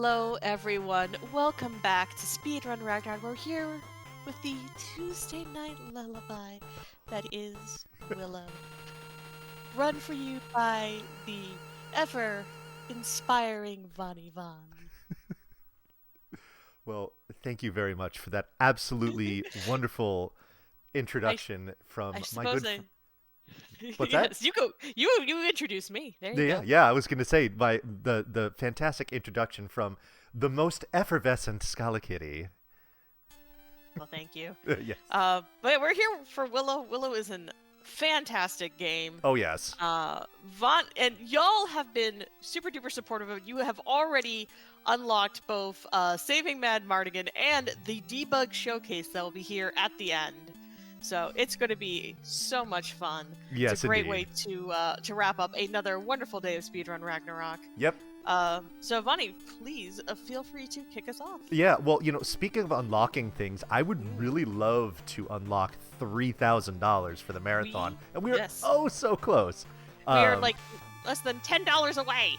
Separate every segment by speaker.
Speaker 1: Hello, everyone. Welcome back to Speedrun Ragnarok. We're here with the Tuesday night lullaby that is Willow. Run for you by the ever-inspiring Vani Von.
Speaker 2: Well, thank you very much for that absolutely wonderful introduction from
Speaker 1: I
Speaker 2: my
Speaker 1: suppose
Speaker 2: good.
Speaker 1: I.
Speaker 2: What's that?
Speaker 1: Yes, you go. You introduce me. There you
Speaker 2: Yeah,
Speaker 1: go.
Speaker 2: yeah. I was going to say the fantastic introduction from the most effervescent Scala Kitty.
Speaker 1: Well, thank you.
Speaker 2: Yes.
Speaker 1: But we're here for Willow. Willow is an fantastic game.
Speaker 2: Oh yes.
Speaker 1: Von and y'all have been super duper supportive of it. You have already unlocked both Saving Mad Mardigan and the debug showcase that will be here at the end. So it's going to be so much fun.
Speaker 2: Yes,
Speaker 1: It's a great
Speaker 2: indeed.
Speaker 1: way to wrap up another wonderful day of Speedrun Ragnarok.
Speaker 2: Yep.
Speaker 1: So Vonnie, please feel free to kick us off.
Speaker 2: Yeah. Well, speaking of unlocking things, I would really love to unlock $3,000 for the marathon, and we're
Speaker 1: yes.
Speaker 2: oh so close.
Speaker 1: We are like less than $10 away.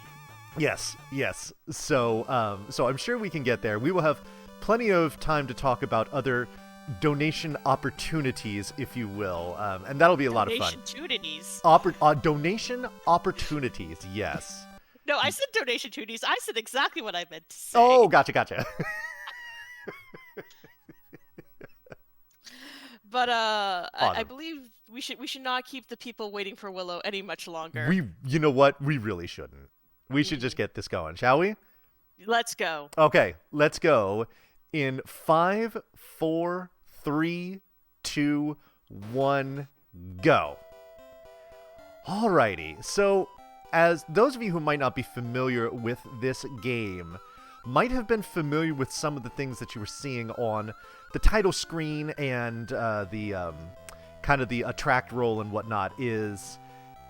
Speaker 2: Yes, yes. So, so I'm sure we can get there. We will have plenty of time to talk about other donation opportunities, if you will, and that'll be a lot of fun. Donation opportunities, yes.
Speaker 1: No, I said donation tooties. I said exactly what I meant to say.
Speaker 2: Oh, gotcha.
Speaker 1: But
Speaker 2: Awesome.
Speaker 1: I believe we should not keep the people waiting for Willow any much longer.
Speaker 2: You know what? We really shouldn't. We should just get this going, shall we?
Speaker 1: Let's go.
Speaker 2: Okay, let's go. In 5, 4, 3, 2, 1, go. Alrighty, so as those of you who might not be familiar with this game might have been familiar with some of the things that you were seeing on the title screen and the kind of the attract roll and whatnot, is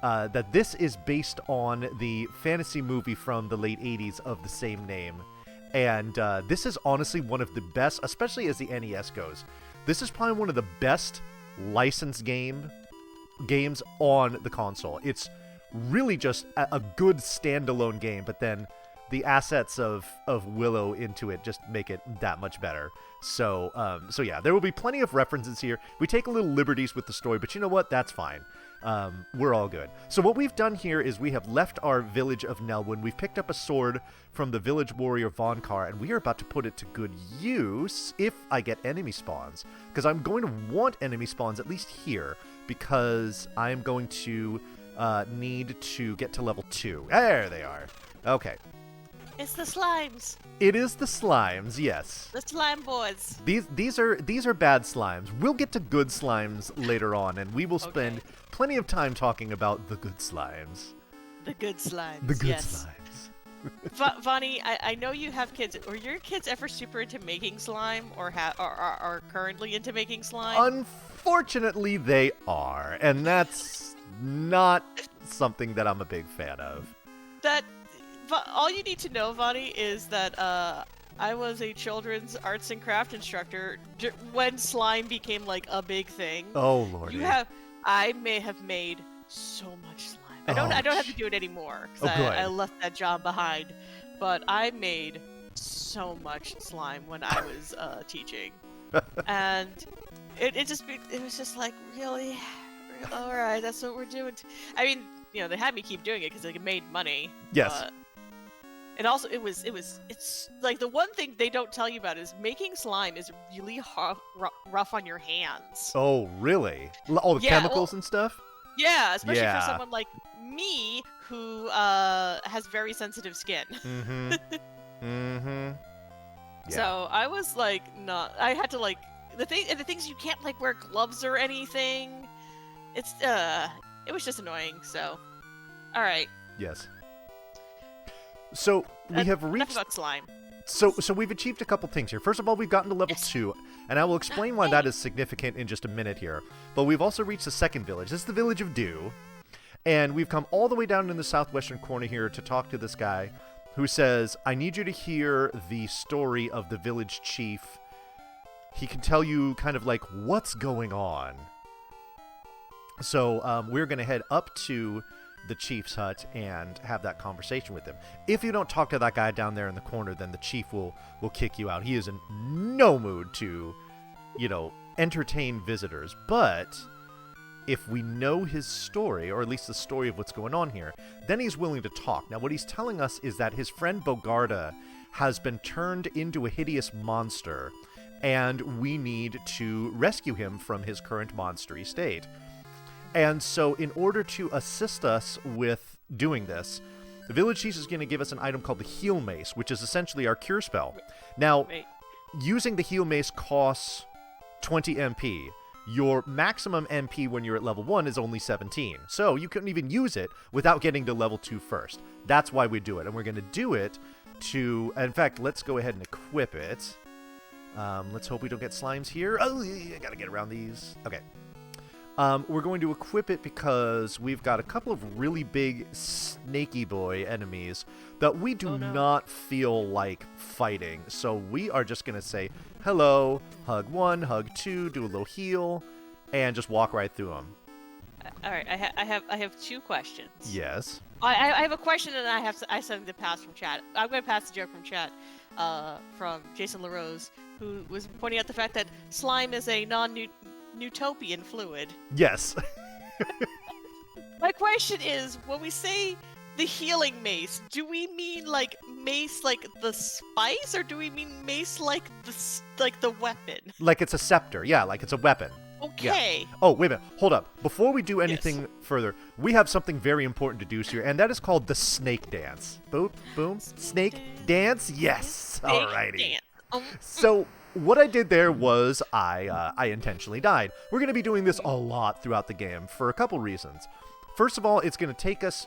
Speaker 2: that this is based on the fantasy movie from the late 80s of the same name. And this is honestly one of the best, especially as the NES goes. This is probably one of the best licensed games on the console. It's really just a good standalone game, but then the assets of Willow into it just make it that much better. So yeah, there will be plenty of references here. We take a little liberties with the story, but you know what? That's fine. We're all good. So what we've done here is we have left our village of Nelwyn. We've picked up a sword from the village warrior Vonkar, and we are about to put it to good use if I get enemy spawns. Because I'm going to want enemy spawns at least here, because I'm going to need to get to level 2. There they are. Okay.
Speaker 1: It's the slimes.
Speaker 2: It is the slimes, yes.
Speaker 1: The slime boys.
Speaker 2: These are bad slimes. We'll get to good slimes later on, and we will spend plenty of time talking about the good slimes.
Speaker 1: The good slimes.
Speaker 2: The good
Speaker 1: yes.
Speaker 2: slimes.
Speaker 1: Vonnie, I know you have kids. Are your kids ever super into making slime, or are currently into making slime?
Speaker 2: Unfortunately, they are, and that's not something that I'm a big fan of.
Speaker 1: All you need to know, Vonnie, is that I was a children's arts and craft instructor when slime became like a big thing.
Speaker 2: Oh Lord!
Speaker 1: I may have made so much slime. I don't have to do it anymore because I left that job behind. But I made so much slime when I was teaching, and it was just like, really, all right, that's what we're doing. I mean, they had me keep doing it because it made money.
Speaker 2: Yes.
Speaker 1: And also, it's like the one thing they don't tell you about is making slime is really rough on your hands.
Speaker 2: Oh, really? All the chemicals and stuff?
Speaker 1: Yeah, especially for someone like me who has very sensitive skin.
Speaker 2: Mm-hmm. Mm-hmm. Yeah.
Speaker 1: So I was like, I had to like the things you can't like wear gloves or anything. It was just annoying. So, all right.
Speaker 2: Yes. So we have reached.
Speaker 1: Enough about slime.
Speaker 2: So we've achieved a couple things here. First of all, we've gotten to level 2, and I will explain why that is significant in just a minute here. But we've also reached the second village. This is the village of Dew, and we've come all the way down in the southwestern corner here to talk to this guy who says, I need you to hear the story of the village chief. He can tell you kind of like what's going on. So we're going to head up to the chief's hut and have that conversation with him. If you don't talk to that guy down there in the corner, then the chief will kick you out. He is in no mood to, entertain visitors. But if we know his story, or at least the story of what's going on here, then he's willing to talk. Now, what he's telling us is that his friend Bogarda has been turned into a hideous monster, and we need to rescue him from his current monstery state. And so in order to assist us with doing this, the village chief is going to give us an item called the heal mace, which is essentially our cure spell. Now, using the heal mace costs 20 MP. Your maximum MP when you're at level 1 is only 17. So you couldn't even use it without getting to level 2 first. That's why we do it. And we're going to do it to... In fact, let's go ahead and equip it. Let's hope we don't get slimes here. Oh, I got to get around these. Okay. We're going to equip it because we've got a couple of really big snaky boy enemies that we do not feel like fighting. So we are just going to say, hello, hug 1, hug 2, do a little heal, and just walk right through them.
Speaker 1: All right, I have 2 questions.
Speaker 2: Yes.
Speaker 1: I have a question and I have something to pass from chat. I'm going to pass the joke from chat from Jason LaRose, who was pointing out the fact that slime is a non-Newtopian fluid.
Speaker 2: Yes.
Speaker 1: My question is, when we say the healing mace, do we mean like mace like the spice, or do we mean mace like the weapon?
Speaker 2: Like it's a scepter, yeah, like it's a weapon.
Speaker 1: Okay.
Speaker 2: Yeah. Oh, wait a minute. Hold up. Before we do anything further, we have something very important to do here, and that is called the snake dance. Boom, boom. Snake dance? Yes. Alrighty. So what I did there was I intentionally died. We're going to be doing this a lot throughout the game for a couple reasons. First of all, it's going to take us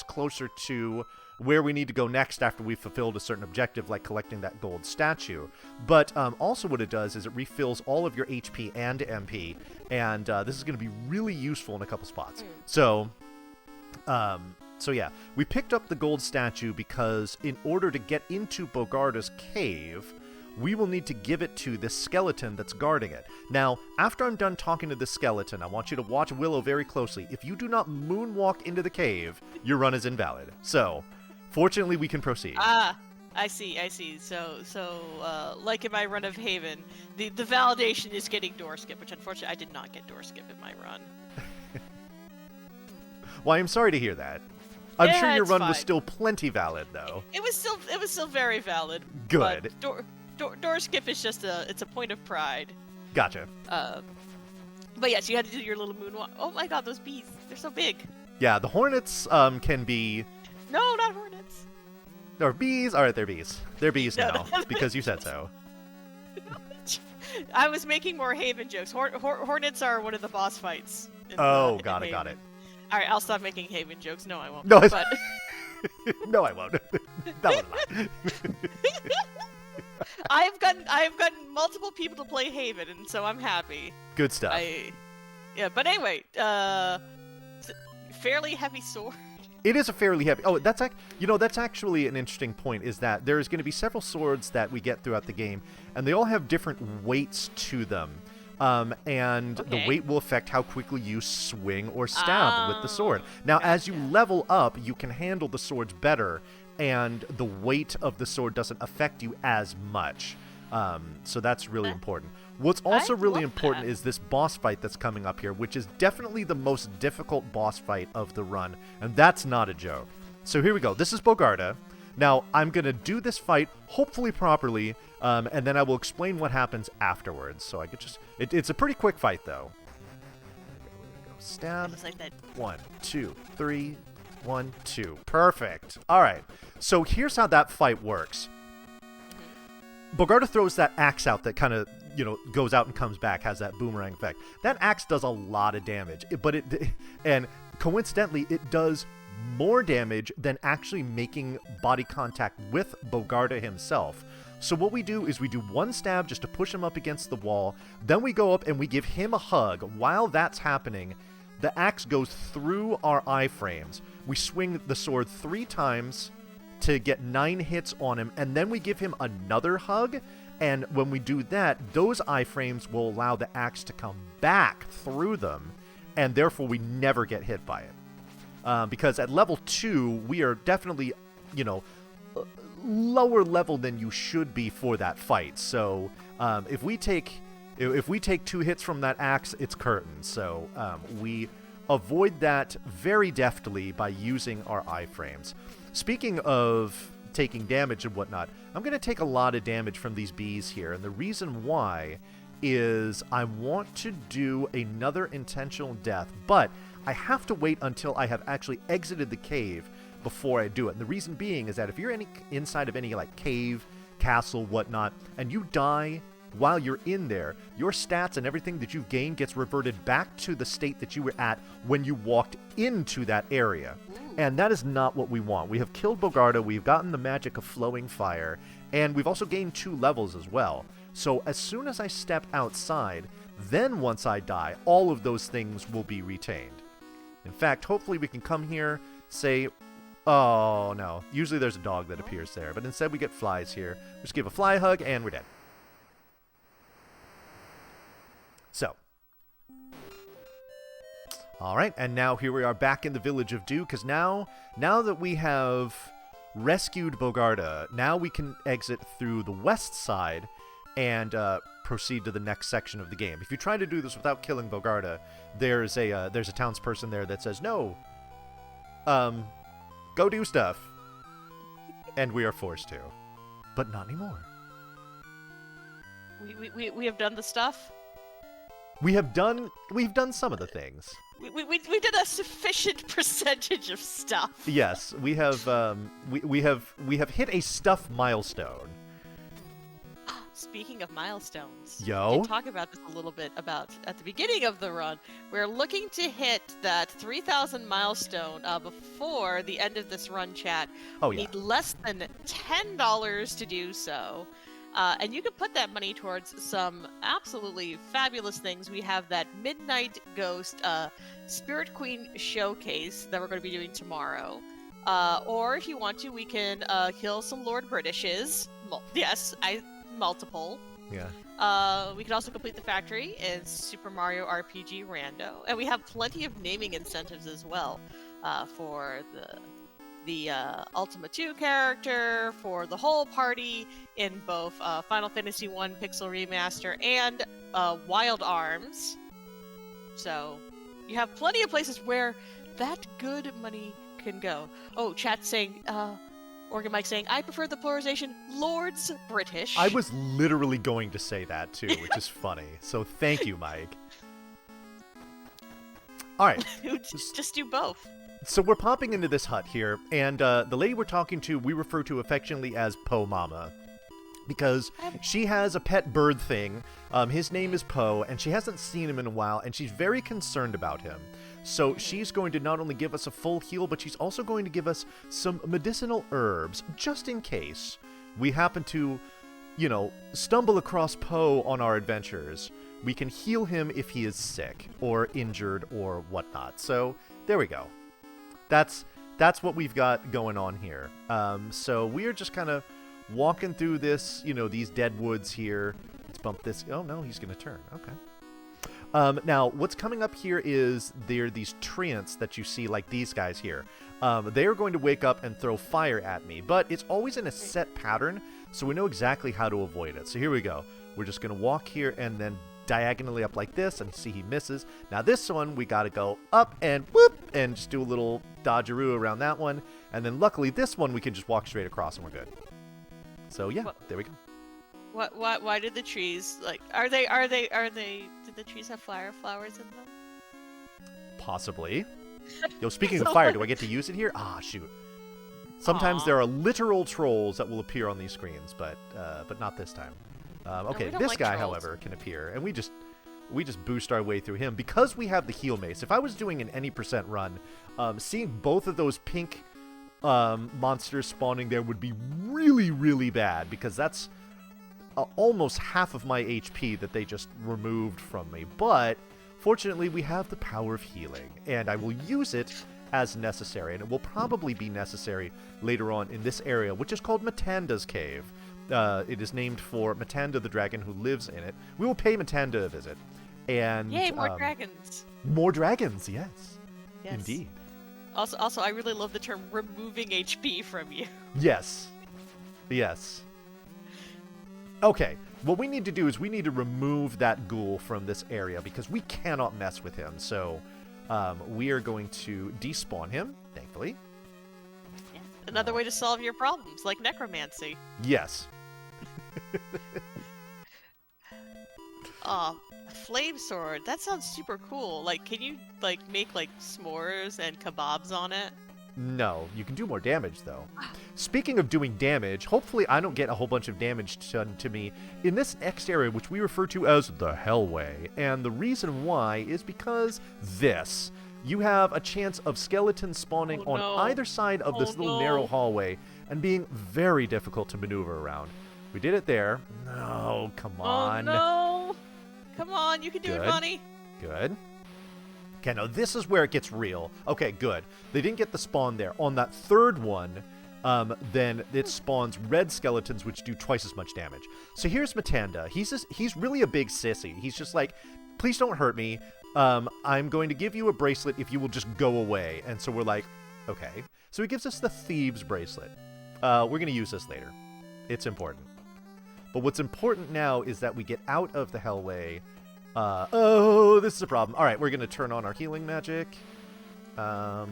Speaker 2: closer to where we need to go next after we've fulfilled a certain objective, like collecting that gold statue. But also what it does is it refills all of your HP and MP, and this is going to be really useful in a couple spots. So yeah, we picked up the gold statue because in order to get into Bogarda's cave, we will need to give it to this skeleton that's guarding it. Now, after I'm done talking to this skeleton, I want you to watch Willow very closely. If you do not moonwalk into the cave, your run is invalid. So, fortunately, we can proceed.
Speaker 1: Ah, I see. So, like in my run of Haven, the validation is getting door skip, which unfortunately I did not get door skip in my run.
Speaker 2: Well, I'm sorry to hear that. I'm sure your run
Speaker 1: fine.
Speaker 2: was still plenty valid, though.
Speaker 1: It was still very valid.
Speaker 2: Good.
Speaker 1: Door skip is just it's a point of pride.
Speaker 2: Gotcha.
Speaker 1: But yes, you had to do your little moonwalk. Oh my god, those bees! They're so big.
Speaker 2: Yeah, the hornets can be.
Speaker 1: No, not hornets.
Speaker 2: Or bees. All right, they're bees. They're bees now because you said so.
Speaker 1: I was making more Haven jokes. Hornets are one of the boss fights.
Speaker 2: Got it.
Speaker 1: All right, I'll stop making Haven jokes. No, I won't.
Speaker 2: No,
Speaker 1: but...
Speaker 2: no, I won't. That was
Speaker 1: I have gotten multiple people to play Haven, and so I'm happy.
Speaker 2: Good stuff.
Speaker 1: But anyway, fairly heavy sword.
Speaker 2: It is a fairly heavy. Oh, that's actually an interesting point. Is that there's going to be several swords that we get throughout the game, and they all have different weights to them. And the weight will affect how quickly you swing or stab with the sword. Now, as you level up, you can handle the swords better, and the weight of the sword doesn't affect you as much. So that's really important. What's also really important is this boss fight that's coming up here, which is definitely the most difficult boss fight of the run, and that's not a joke. So here we go. This is Bogarda. Now, I'm going to do this fight, hopefully properly, and then I will explain what happens afterwards. So I could just... It's a pretty quick fight, though. Go stab.
Speaker 1: Like that.
Speaker 2: 1, 2, 3, 1, 2. Perfect. All right. So here's how that fight works. Bogarda throws that axe out that kind of, goes out and comes back, has that boomerang effect. That axe does a lot of damage, and coincidentally, it does more damage than actually making body contact with Bogarda himself. So what we do is we do one stab just to push him up against the wall, then we go up and we give him a hug. While that's happening, the axe goes through our iframes. We swing the sword 3 times to get 9 hits on him, and then we give him another hug, and when we do that, those iframes will allow the axe to come back through them, and therefore we never get hit by it. because at level 2, we are definitely, lower level than you should be for that fight. So if we take 2 hits from that axe, it's curtains. So we avoid that very deftly by using our iframes. Speaking of taking damage and whatnot, I'm going to take a lot of damage from these bees here, and the reason why is I want to do another intentional death, but I have to wait until I have actually exited the cave before I do it. And the reason being is that if you're inside of any like cave, castle, whatnot, and you die while you're in there, your stats and everything that you've gained gets reverted back to the state that you were at when you walked into that area. And that is not what we want. We have killed Bogarda, we've gotten the magic of flowing fire, and we've also gained 2 levels as well. So as soon as I step outside, then once I die, all of those things will be retained. In fact, hopefully we can come here, say, oh no, usually there's a dog that appears there, but instead we get flies here. Just give a fly hug and we're dead. So, alright, and now here we are back in the village of Dew, because now that we have rescued Bogarda, now we can exit through the west side and proceed to the next section of the game. If you try to do this without killing Bogarda, there's a townsperson there that says, no, go do stuff. And we are forced to. But not anymore.
Speaker 1: We have done the stuff?
Speaker 2: We've done some of the things.
Speaker 1: We did a sufficient percentage of stuff.
Speaker 2: Yes, we have we have hit a stuff milestone.
Speaker 1: Speaking of milestones,
Speaker 2: Yo,
Speaker 1: we can talk about this a little bit at the beginning of the run. We're looking to hit that 3,000 milestone before the end of this run, chat.
Speaker 2: Oh,
Speaker 1: we
Speaker 2: yeah.
Speaker 1: need less than $10 to do so. And you can put that money towards some absolutely fabulous things. We have that Midnight Ghost Spirit Queen showcase that we're going to be doing tomorrow. Or if you want to, we can kill some Lord Britishes. Yes, multiple.
Speaker 2: Yeah.
Speaker 1: We can also complete the factory in Super Mario RPG Rando. And we have plenty of naming incentives as well for the Ultima 2 character, for the whole party in both Final Fantasy 1 Pixel Remaster and Wild Arms. So you have plenty of places where that good money can go. Oh, chat saying, Organ Mike saying, I prefer the pluralization Lords British.
Speaker 2: I was literally going to say that too, which is funny. So thank you, Mike. All right.
Speaker 1: Just do both.
Speaker 2: So we're popping into this hut here, and the lady we're talking to, we refer to affectionately as Po Mama, because she has a pet bird thing. His name is Po, and she hasn't seen him in a while, and she's very concerned about him. So she's going to not only give us a full heal, but she's also going to give us some medicinal herbs, just in case we happen to, stumble across Po on our adventures. We can heal him if he is sick, or injured, or whatnot. So there we go. That's what we've got going on here. So we are just kind of walking through this, these dead woods here. Let's bump this. Oh, no, he's going to turn. Okay. Now, what's coming up here is there are these treants that you see, like these guys here. They are going to wake up and throw fire at me, but it's always in a set pattern, so we know exactly how to avoid it. So here we go. We're just going to walk here and then diagonally up like this, and see he misses. Now this one, we got to go up and whoop, and just do a little dodgeroo around that one. And then luckily this one, we can just walk straight across and we're good. So yeah, there we go.
Speaker 1: Why did the trees, did the trees have flowers in them?
Speaker 2: Possibly. Yo, speaking of fire, do I get to use it here? Ah, shoot. Sometimes there are literal trolls that will appear on these screens, but not this time. Okay,
Speaker 1: no,
Speaker 2: this
Speaker 1: like
Speaker 2: guy,
Speaker 1: trolls.
Speaker 2: however, can appear, and we just boost our way through him because we have the heal mace. If I was doing an any percent run, seeing both of those pink monsters spawning there would be really, really bad, because that's almost half of my HP that they just removed from me. But fortunately, we have the power of healing, and I will use it as necessary, and it will probably be necessary later on in this area, which is called Matanda's Cave. It is named for Matanda the dragon who lives in it. We will pay Matanda a visit. And
Speaker 1: Yay, more dragons.
Speaker 2: More dragons, yes.
Speaker 1: Yes.
Speaker 2: Indeed.
Speaker 1: Also, I really love the term removing HP from you.
Speaker 2: Yes. Yes. Okay, what we need to do is we need to remove that ghoul from this area because we cannot mess with him. So we are going to despawn him, thankfully.
Speaker 1: Yeah. Another way to solve your problems, like necromancy.
Speaker 2: Yes.
Speaker 1: Flame sword. That sounds super cool. Like, can you make s'mores and kebabs on it?
Speaker 2: No, you can do more damage, though. Speaking of doing damage, hopefully I don't get a whole bunch of damage done to me in this next area, which we refer to as the Hellway. And the reason why is because this. You have a chance of skeletons spawning on either side of this little narrow hallway and being very difficult to maneuver around. We did it there. No, come on.
Speaker 1: Oh, no. Come on, you can do it, Bunny.
Speaker 2: Good. Okay, now this is where it gets real. Okay, good. They didn't get the spawn there. On that third one, then it spawns red skeletons, which do twice as much damage. So here's Matanda. He's really a big sissy. He's just like, please don't hurt me. I'm going to give you a bracelet if you will just go away. And so we're like, okay. So he gives us the Thieves bracelet. We're going to use this later. It's important. But what's important now is that we get out of the Hellway. Oh, this is a problem. All right, we're going to turn on our healing magic. Oh,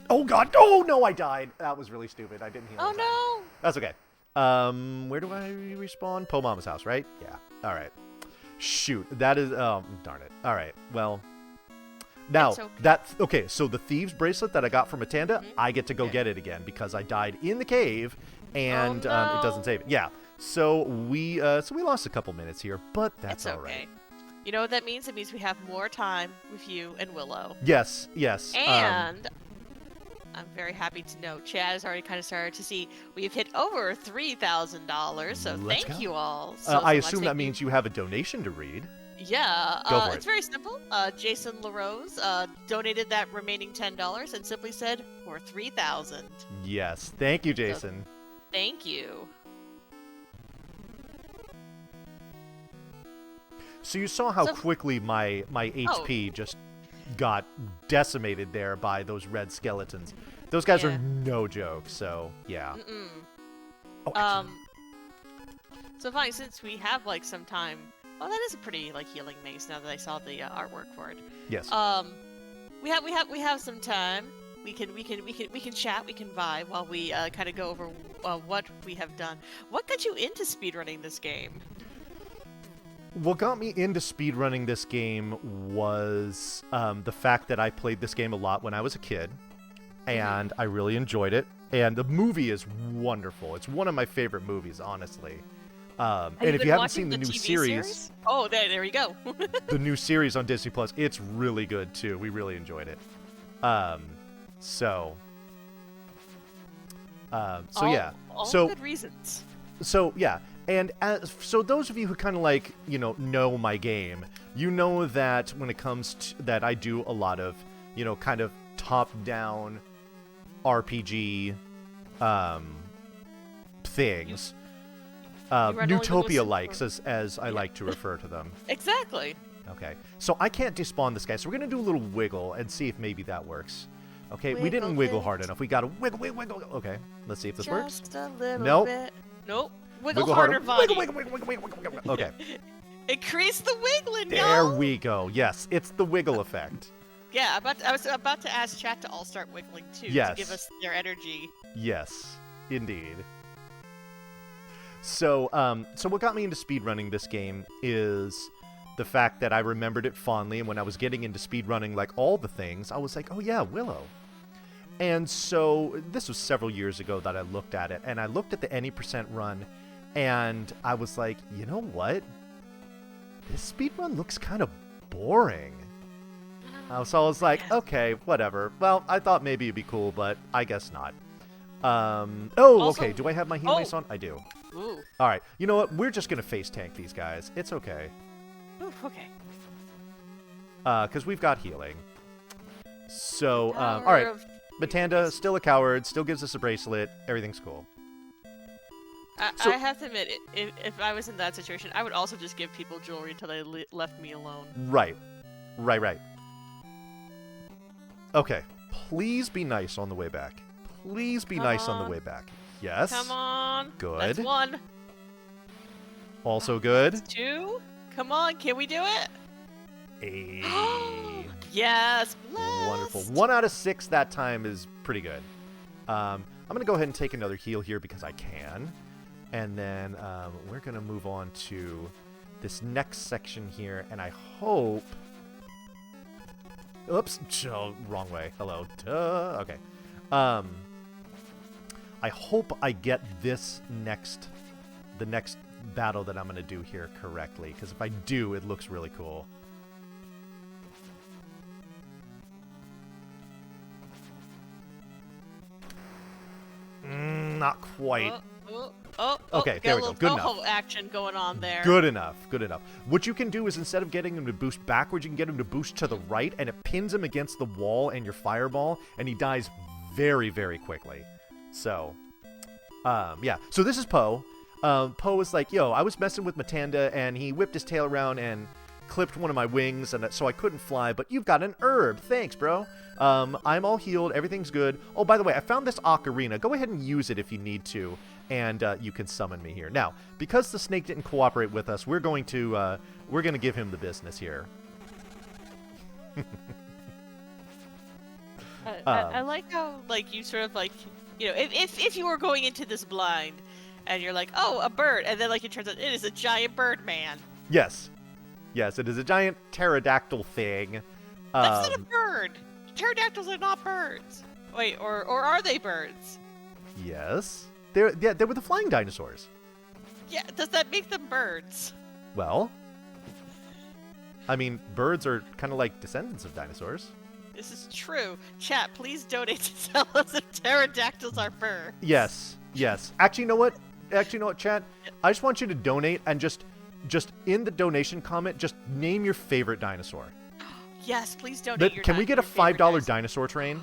Speaker 2: God. Oh, no, I died. That was really stupid. I didn't heal.
Speaker 1: Oh, no.
Speaker 2: That's okay. Where do I respawn? Po Mama's house, right? Yeah. All right. Shoot. That is... darn it. All right. Well... Now, okay, so the Thieves bracelet that I got from Matanda, I get to go get it again because I died in the cave and it doesn't save it. Yeah. So we lost a couple minutes here, but that's all right.
Speaker 1: You know what that means? It means we have more time with you and Willow.
Speaker 2: Yes, yes.
Speaker 1: And I'm very happy to know Chad has already kind of started to see we've hit over $3,000. So thank you all.
Speaker 2: I assume that means you have a donation to read.
Speaker 1: Yeah,
Speaker 2: Go for it.
Speaker 1: It's very simple. Jason LaRose donated that remaining $10 and simply said for 3,000.
Speaker 2: Yes, thank you, Jason.
Speaker 1: So, thank you.
Speaker 2: So you saw how quickly my HP just got decimated there by those red skeletons. Those guys are no joke, so yeah. Oh,
Speaker 1: so fine, since we have some time. Oh, that is a pretty healing mace now that I saw the artwork for it.
Speaker 2: Yes.
Speaker 1: We have some time. We can chat, we can vibe while we kind of go over what we have done. What got you into speedrunning this game?
Speaker 2: What got me into speedrunning this game was the fact that I played this game a lot when I was a kid, and I really enjoyed it. And the movie is wonderful. It's one of my favorite movies, honestly. And if you haven't seen the new series,
Speaker 1: oh, there you go.
Speaker 2: The new series on Disney Plus, it's really good too. We really enjoyed it. So yeah.
Speaker 1: All good reasons.
Speaker 2: So yeah. And so those of you who kind of know my game, you know that when it comes to that, I do a lot of, kind of top-down RPG things. Newtopia-likes, as I like to refer to them.
Speaker 1: Exactly.
Speaker 2: Okay. So I can't despawn this guy, so we're going to do a little wiggle and see if maybe that works. Okay, we didn't wiggle hard enough. We got to wiggle. Okay, let's see if this works.
Speaker 1: Just a little bit. Nope. Wiggle harder, Vonnie.
Speaker 2: Wiggle. Okay.
Speaker 1: Increase the wiggling,
Speaker 2: There we go. Yes, it's the wiggle effect.
Speaker 1: Yeah, I was about to ask chat to all start wiggling too to give us their energy.
Speaker 2: Yes, indeed. So, what got me into speedrunning this game is the fact that I remembered it fondly, and when I was getting into speedrunning, all the things, I was like, oh yeah, Willow. And so, this was several years ago that I looked at it, and I looked at the any percent run, and I was like, you know what? This speedrun looks kind of boring. So I was like, okay, whatever. Well, I thought maybe it'd be cool, but I guess not. Okay, do I have my heal mace on? I do.
Speaker 1: Ooh.
Speaker 2: All right, you know what? We're just going to face tank these guys. It's okay.
Speaker 1: Ooh, okay.
Speaker 2: Because we've got healing. So, all right. Matanda, still a coward, still gives us a bracelet. Everything's cool.
Speaker 1: I have to admit, if I was in that situation, I would also just give people jewelry until they left me alone.
Speaker 2: Right. Okay. Please be nice on the way back. Please be nice on the way back. Yes.
Speaker 1: Come on.
Speaker 2: Good.
Speaker 1: That's 1.
Speaker 2: Also good.
Speaker 1: That's 2. Come on, can we do it? Yes, blessed.
Speaker 2: Wonderful. 1 out of 6 that time is pretty good. I'm going to go ahead and take another heal here because I can. And then we're going to move on to this next section here. And I hope... Oops. Oh, wrong way. Hello. Duh. Okay. I hope I get the next battle that I'm going to do here correctly. Because if I do, it looks really cool. Not quite. Okay, there we go. Good enough.
Speaker 1: Action going on there.
Speaker 2: Good enough. Good enough. What you can do is instead of getting him to boost backwards, you can get him to boost to the right, and it pins him against the wall and your fireball, and he dies very, very quickly. So, yeah. So this is Poe. Poe was like, yo, I was messing with Matanda, and he whipped his tail around and clipped one of my wings, and so I couldn't fly, but you've got an herb. Thanks, bro. I'm all healed. Everything's good. Oh, by the way, I found this ocarina. Go ahead and use it if you need to, and you can summon me here. Now, because the snake didn't cooperate with us, we're going to give him the business here.
Speaker 1: I like how, like, you sort of, like, you know, if you were going into this blind, and you're like, oh, a bird, and then, like, it turns out it is a giant bird man.
Speaker 2: Yes. Yes, it is a giant pterodactyl thing.
Speaker 1: That's not a bird. Pterodactyls are not birds. Wait, or are they birds?
Speaker 2: Yes. They were the flying dinosaurs.
Speaker 1: Yeah, does that make them birds?
Speaker 2: Well, I mean, birds are kind of like descendants of dinosaurs.
Speaker 1: This is true. Chat, please donate to tell us if pterodactyls are birds.
Speaker 2: Yes, yes. Actually, you know what? Chat? I just want you to donate and just in the donation comment, just name your favorite dinosaur.
Speaker 1: Yes, please donate.
Speaker 2: Can we get a $5 dinosaur train?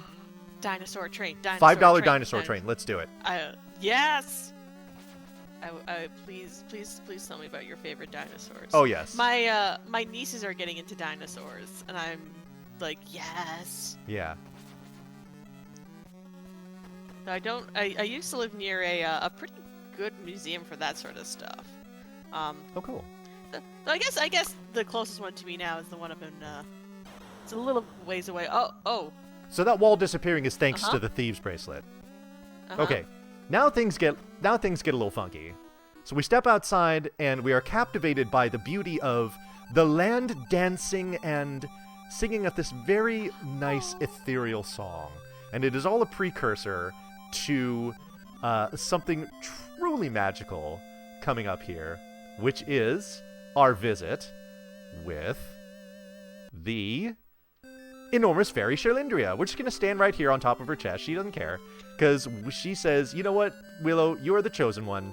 Speaker 1: Dinosaur train.
Speaker 2: $5 dinosaur train. Let's do it.
Speaker 1: Yes. Please tell me about your favorite dinosaurs.
Speaker 2: Oh yes.
Speaker 1: My nieces are getting into dinosaurs, and I'm like, yes.
Speaker 2: Yeah.
Speaker 1: I used to live near a pretty good museum for that sort of stuff.
Speaker 2: Oh, cool.
Speaker 1: So I guess the closest one to me now is the one up in. It's a little ways away. Oh.
Speaker 2: So that wall disappearing is thanks to the thieves bracelet. Okay. Now things get a little funky. So we step outside and we are captivated by the beauty of the land dancing and singing at this very nice ethereal song. And it is all a precursor to something truly magical coming up here, which is our visit with the enormous fairy Sherlindria. We're just going to stand right here on top of her chest. She doesn't care, because she says, you know what, Willow, you are the chosen one.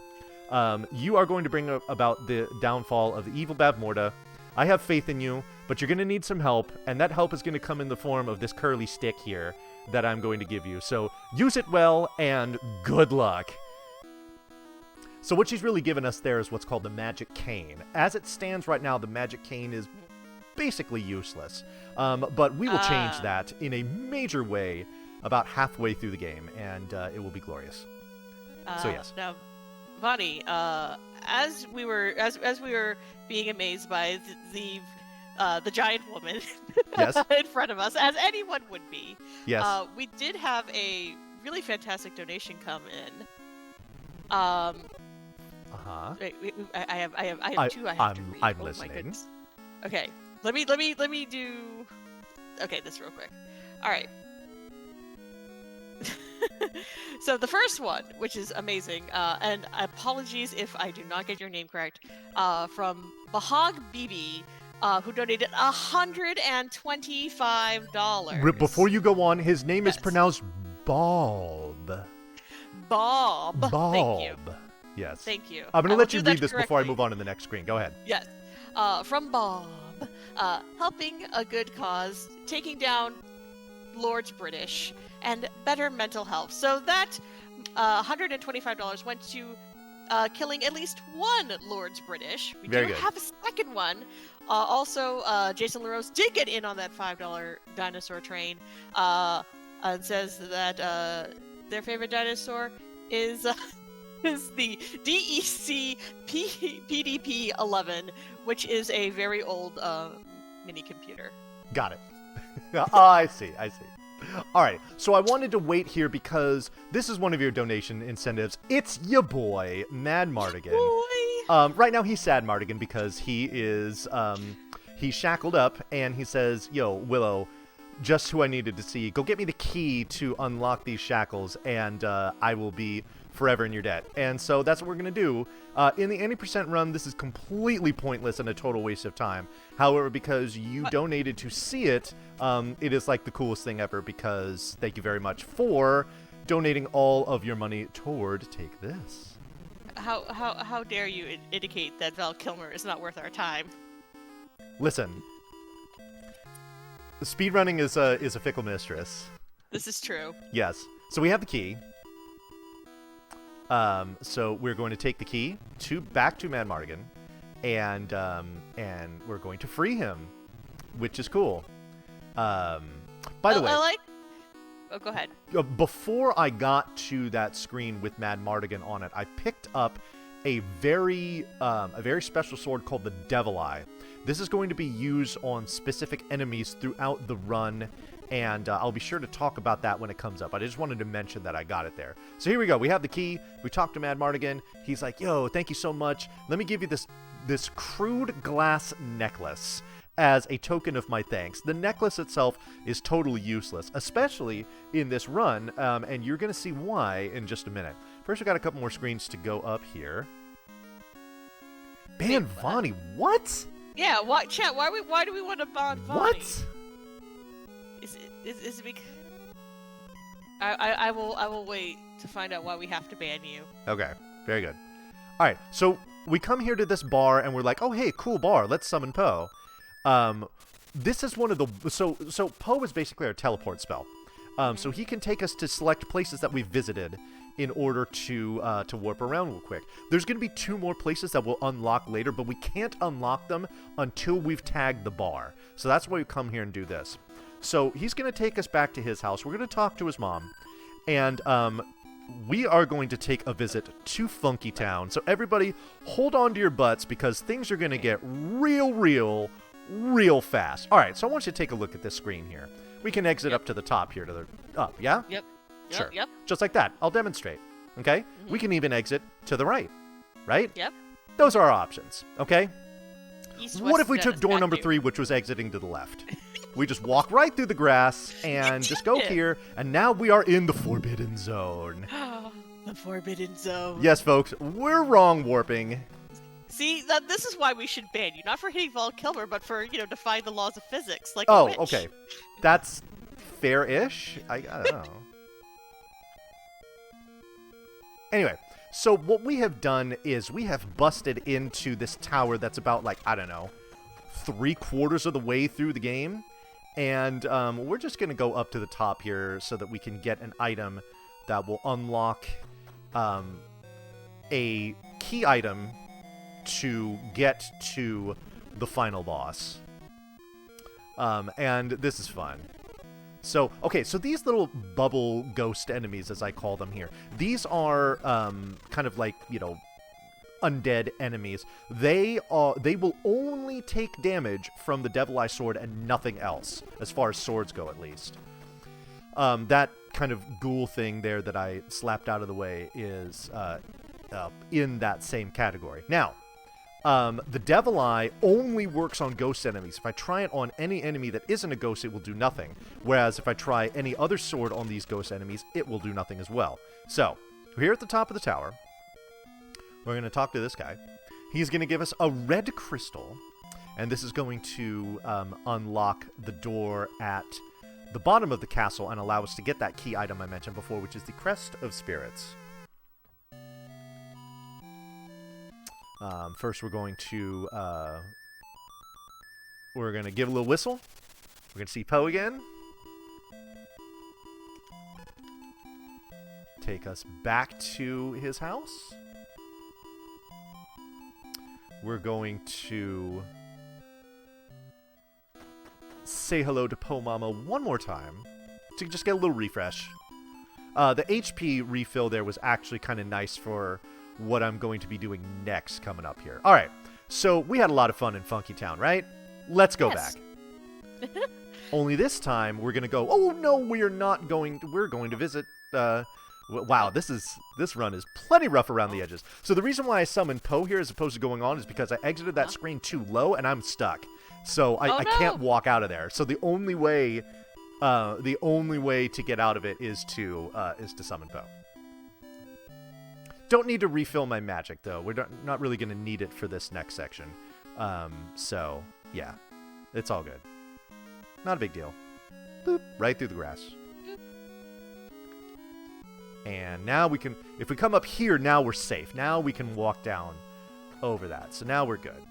Speaker 2: You are going to bring about the downfall of the evil Bavmorda. I have faith in you, but you're going to need some help, and that help is going to come in the form of this curly stick here that I'm going to give you. So use it well, and good luck. So what she's really given us there is what's called the magic cane. As it stands right now, the magic cane is basically useless. But we will change that in a major way about halfway through the game, and it will be glorious. So yes.
Speaker 1: Now, Bonnie, as we were being amazed by the giant woman
Speaker 2: yes.
Speaker 1: in front of us, as anyone would be,
Speaker 2: yes.
Speaker 1: We did have a really fantastic donation come in. Wait, I have two. I have to read.
Speaker 2: I'm listening.
Speaker 1: Okay, let me do. Okay, this real quick. All right. So the first one, which is amazing, and apologies if I do not get your name correct, from Bahag Bibi, who donated $125.
Speaker 2: Before you go on, his name is pronounced Bob.
Speaker 1: Bob. Thank you.
Speaker 2: Yes.
Speaker 1: Thank you.
Speaker 2: I'm going to let you read this before I move on to the next screen. Go ahead.
Speaker 1: Yes. From Bob, helping a good cause, taking down Lords British, and better mental health. So that $125 went to killing at least one Lords British. We do have a second one. Also, Jason LaRose did get in on that $5 dinosaur train. and says that their favorite dinosaur is the DEC PDP-11, which is a very old mini computer.
Speaker 2: Got it. I see. All right, so I wanted to wait here because this is one of your donation incentives. It's your boy, Mad Mardigan. Right now he's Sad Mardigan because he is he's shackled up, and he says, "Yo, Willow, just who I needed to see. Go get me the key to unlock these shackles, and I will be forever in your debt." And so that's what we're going to do. In the any percent run, this is completely pointless and a total waste of time. However, because you donated to see it, it is like the coolest thing ever, because thank you very much for donating all of your money toward Take This.
Speaker 1: How dare you indicate that Val Kilmer is not worth our time?
Speaker 2: Listen, speedrunning is a fickle mistress.
Speaker 1: This is true.
Speaker 2: Yes. So we have the key. So we're going to take the key back to Mad Mardigan, and we're going to free him, which is cool. By the way,
Speaker 1: Oh, go ahead.
Speaker 2: Before I got to that screen with Mad Mardigan on it, I picked up a very special sword called the Devil Eye. This is going to be used on specific enemies throughout the run, and I'll be sure to talk about that when it comes up. I just wanted to mention that I got it there. So here we go. We have the key. We talked to Mad Mardigan. He's like, "Yo, thank you so much. Let me give you this crude glass necklace as a token of my thanks." The necklace itself is totally useless, especially in this run, and you're going to see why in just a minute. First, we got a couple more screens to go up here. Ban Vani, what?
Speaker 1: Yeah, chat, why do we want to ban Vani?
Speaker 2: What?
Speaker 1: Is it because... I will wait to find out why we have to ban you.
Speaker 2: Okay, very good. All right, so we come here to this bar, and we're like, "Oh, hey, cool bar. Let's summon Poe." This is one of the... So Poe is basically our teleport spell. So he can take us to select places that we've visited in order to warp around real quick. There's going to be 2 more places that we'll unlock later, but we can't unlock them until we've tagged the bar. So that's why we come here and do this. So he's going to take us back to his house. We're going to talk to his mom. And we are going to take a visit to Funky Town. So everybody, hold on to your butts, because things are going to get real fast. All right, so I want you to take a look at this screen here. We can exit up to the top here, up, yeah?
Speaker 1: Yep.
Speaker 2: Sure.
Speaker 1: Yep.
Speaker 2: Just like that. I'll demonstrate. Okay? Mm-hmm. We can even exit to the right. Right?
Speaker 1: Yep.
Speaker 2: Those are our options. Okay?
Speaker 1: East,
Speaker 2: what if we took door number 3, which was exiting to the left? We just walk right through the grass and just go here, and now we are in the Forbidden Zone.
Speaker 1: The Forbidden Zone.
Speaker 2: Yes, folks, we're wrong warping.
Speaker 1: See, this is why we should ban you. Not for hitting Val Kilmer, but for, defying the laws of physics, like a witch.
Speaker 2: Okay. That's fair-ish? I don't know. Anyway, so what we have done is we have busted into this tower that's about, like, I don't know, 3/4 of the way through the game. And we're just going to go up to the top here so that we can get an item that will unlock a key item to get to the final boss. And this is fun. So, okay, so these little bubble ghost enemies, as I call them here, these are kind of like, undead enemies. They will only take damage from the Devil Eye Sword and nothing else, as far as swords go, at least. That kind of ghoul thing there that I slapped out of the way is in that same category. Now, the Devil Eye only works on ghost enemies. If I try it on any enemy that isn't a ghost, it will do nothing. Whereas if I try any other sword on these ghost enemies, it will do nothing as well. So, we're here at the top of the tower. We're going to talk to this guy. He's going to give us a red crystal, and this is going to unlock the door at the bottom of the castle and allow us to get that key item I mentioned before, which is the Crest of Spirits. First, we're going to give a little whistle. We're going to see Poe again. Take us back to his house. We're going to say hello to Poe Mama one more time. So you just get a little refresh. The HP refill there was actually kind of nice for what I'm going to be doing next coming up here. All right, so we had a lot of fun in Funky Town, right? Let's go back. Only this time we're going to go, oh no, we're not going to, we're going to visit, wow, this run is plenty rough around the edges. So the reason why I summoned Poe here as opposed to going on is because I exited that screen too low and I'm stuck. So I can't walk out of there. So the only way to get out of it is to summon Poe. Don't need to refill my magic though. We're not really going to need it for this next section. So yeah, it's all good. Not a big deal. Boop, right through the grass. And now we can, if we come up here, now we're safe. Now we can walk down over that. So now we're good.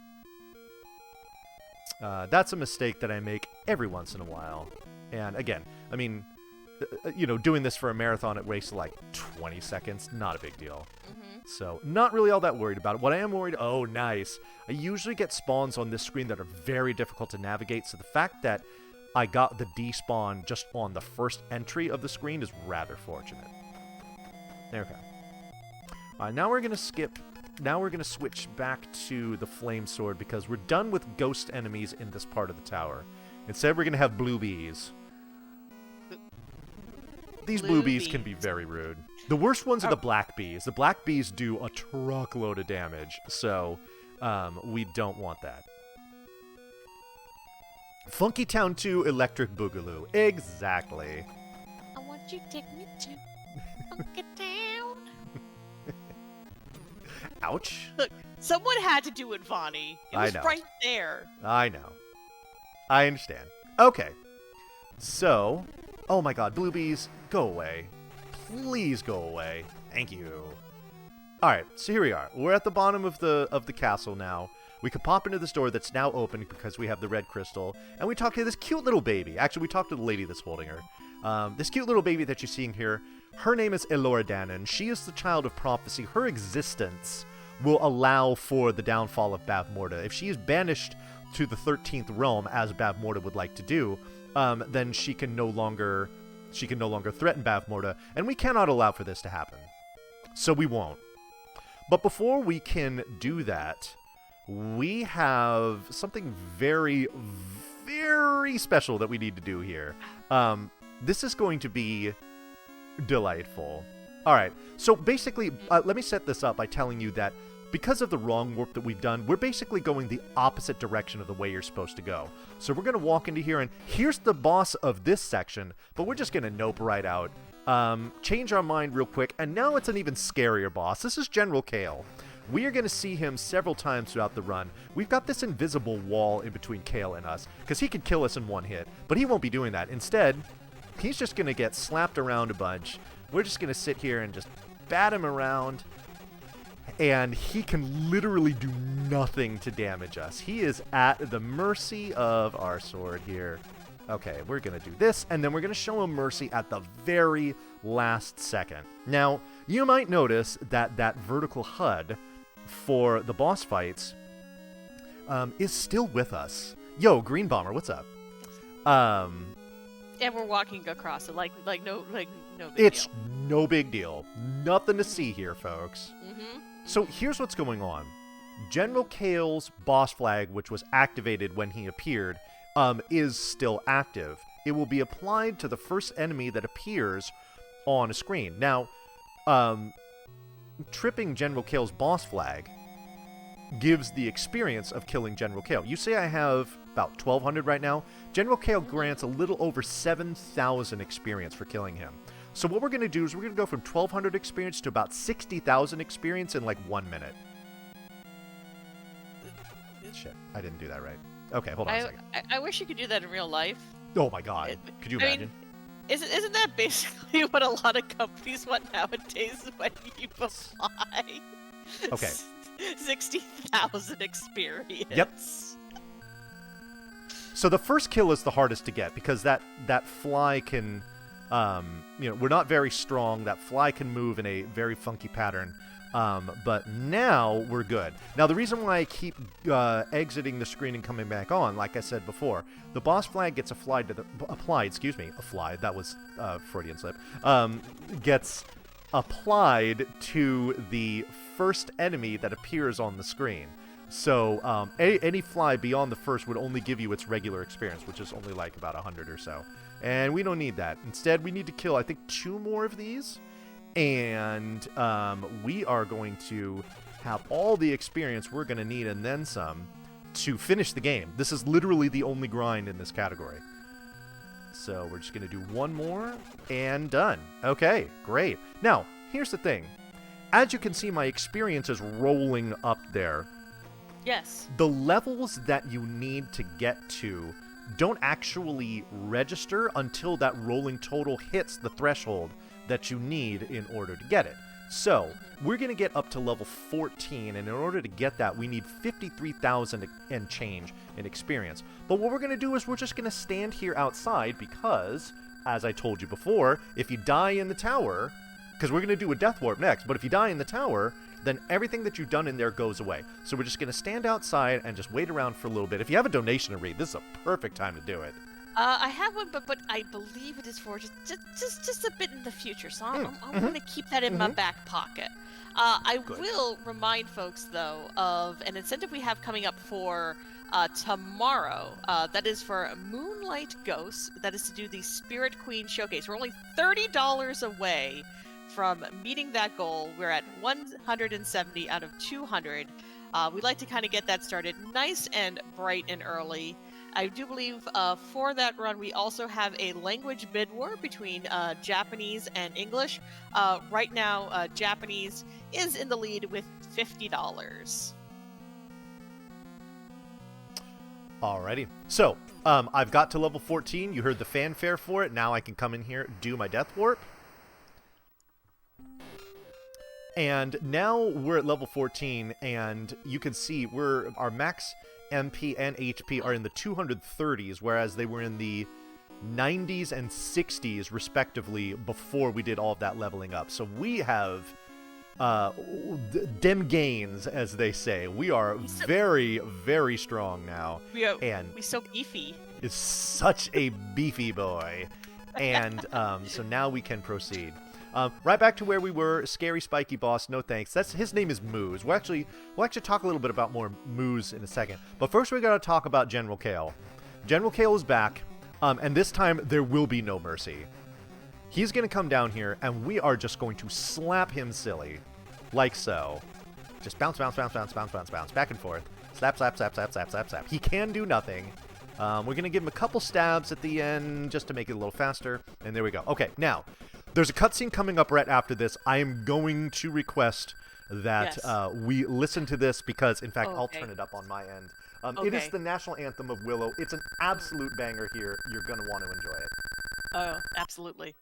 Speaker 2: That's a mistake that I make every once in a while. And again, I mean, you know, doing this for a marathon, it wastes like 20 seconds. Not a big deal. So not really all that worried about it. What I am worried, oh, nice. I usually get spawns on this screen that are very difficult to navigate. So the fact that I got the despawn just on the first entry of the screen is rather fortunate. There we go. Now we're going to skip. Now we're going to switch back to the flame sword because we're done with ghost enemies in this part of the tower. Instead, we're going to have blue bees. These blue bees can be very rude. The worst ones are the black bees. The black bees do a truckload of damage, so we don't want that. Funky Town 2 Electric Boogaloo. Exactly.
Speaker 1: I want you to take me to Funky Town.
Speaker 2: Ouch.
Speaker 1: Look, someone had to do it, Vonnie. It was right there.
Speaker 2: I know. I understand. Okay. So, oh my god, blue bees, go away. Please go away. Thank you. Alright, so here we are. We're at the bottom of the castle now. We can pop into this door that's now open because we have the red crystal. And we talk to this cute little baby. Actually, we talked to the lady that's holding her. This cute little baby that you're seeing here, her name is Elora Danon. She is the child of prophecy. Her existence will allow for the downfall of Bavmorda. If she is banished to the 13th realm, as Bavmorda would like to do, then she can no longer threaten Bavmorda, and we cannot allow for this to happen. So we won't. But before we can do that, we have something very, very special that we need to do here. This is going to be delightful. All right, so basically, let me set this up by telling you that because of the wrong warp that we've done, we're basically going the opposite direction of the way you're supposed to go. So we're going to walk into here, and here's the boss of this section, but we're just going to nope right out. Change our mind real quick, and now it's an even scarier boss. This is General Kale. We are going to see him several times throughout the run. We've got this invisible wall in between Kale and us, because he could kill us in one hit, but he won't be doing that. Instead, he's just going to get slapped around a bunch. We're just going to sit here and just bat him around, and he can literally do nothing to damage us. He is at the mercy of our sword here. Okay, we're going to do this, and then we're going to show him mercy at the very last second. Now, you might notice that that vertical HUD for the boss fights is still with us. Yo, Green Bomber, what's up?
Speaker 1: And we're walking across it like no big
Speaker 2: it's
Speaker 1: deal.
Speaker 2: No big deal. Nothing to see here, folks. So here's what's going on. General Kale's boss flag, which was activated when he appeared, is still active. It will be applied to the first enemy that appears on a screen. Now, tripping General Kale's boss flag gives the experience of killing General Kale. You say I have about 1,200 right now. General Kale grants a little over 7,000 experience for killing him. So what we're going to do is we're going to go from 1,200 experience to about 60,000 experience in like 1 minute. Shit, I didn't do that right. Okay, hold on a second.
Speaker 1: I wish you could do that in real life.
Speaker 2: Oh my god, could you imagine?
Speaker 1: Isn't that basically what a lot of companies want nowadays when you apply?
Speaker 2: Okay.
Speaker 1: 60,000 experience.
Speaker 2: Yep. So the first kill is the hardest to get because that fly can, we're not very strong. That fly can move in a very funky pattern. But now we're good. Now, the reason why I keep exiting the screen and coming back on, like I said before, the boss flag gets applied, that was Freudian slip, gets applied to the first enemy that appears on the screen. So any fly beyond the first would only give you its regular experience, which is only like about 100 or so. And we don't need that. Instead, we need to kill, I think, 2 more of these. And we are going to have all the experience we're going to need and then some to finish the game. This is literally the only grind in this category. So we're just going to do 1 more and done. Okay, great. Now, here's the thing. As you can see, my experience is rolling up there.
Speaker 1: Yes.
Speaker 2: The levels that you need to get to don't actually register until that rolling total hits the threshold that you need in order to get it. So, we're going to get up to level 14, and in order to get that, we need 53,000 and change in experience. But what we're going to do is we're just going to stand here outside because, as I told you before, if you die in the tower, because we're going to do a death warp next, but if you die in the tower, then everything that you've done in there goes away. So we're just going to stand outside and just wait around for a little bit. If you have a donation to read, this is a perfect time to do it.
Speaker 1: I have one, but I believe it is for just a bit in the future, so I'm going to keep that in my back pocket. I will remind folks, though, of an incentive we have coming up for tomorrow. That is for Moonlight Ghosts. That is to do the Spirit Queen Showcase. We're only $30 away from meeting that goal. We're at 170 out of 200. We'd like to kind of get that started nice and bright and early. I do believe for that run, we also have a language bid war between Japanese and English. Right now, Japanese is in the lead with $50.
Speaker 2: Alrighty. So, I've got to level 14. You heard the fanfare for it. Now I can come in here, do my death warp. And now we're at level 14, and you can see our max MP and HP are in the 230s, whereas they were in the 90s and 60s, respectively, before we did all of that leveling up. So we have dem gains, as they say. We are very, very strong now.
Speaker 1: We're so beefy.
Speaker 2: Is such a beefy boy. And so now we can proceed. Right back to where we were. Scary spiky boss, no thanks. His name is Moose. We'll actually talk a little bit about more Moose in a second. But first we gotta talk about General Kale. General Kale is back, and this time there will be no mercy. He's gonna come down here, and we are just going to slap him silly. Like so. Just bounce, bounce, bounce, bounce, bounce, bounce, bounce. Back and forth. Slap, slap, slap, slap, slap, slap, slap. He can do nothing. We're going to give him a couple stabs at the end just to make it a little faster. And there we go. Okay, now, there's a cutscene coming up right after this. I am going to request that we listen to this because, in fact, I'll turn it up on my end. It is the national anthem of Willow. It's an absolute banger here. You're going to want to enjoy it.
Speaker 1: Oh, absolutely.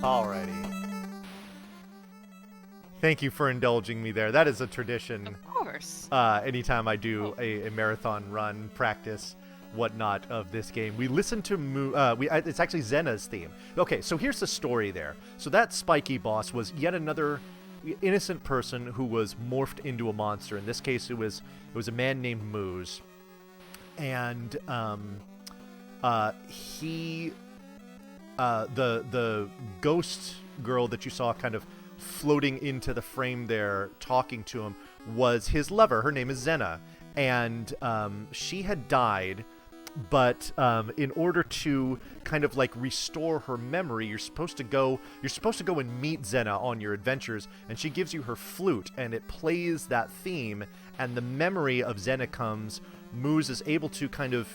Speaker 2: Alrighty. Thank you for indulging me there. That is a tradition.
Speaker 1: Of course.
Speaker 2: Anytime I do a marathon run, practice, whatnot of this game, we listen to it's actually Zena's theme. Okay, so here's the story there. So that spiky boss was yet another innocent person who was morphed into a monster. In this case, it was a man named Moose, and the ghost girl that you saw kind of floating into the frame there talking to him was his lover. Her name is Zena, and she had died But in order to kind of like restore her memory, you're supposed to go and meet Xena on your adventures, and she gives you her flute, and it plays that theme, and the memory of Xena comes. Moose is able to kind of,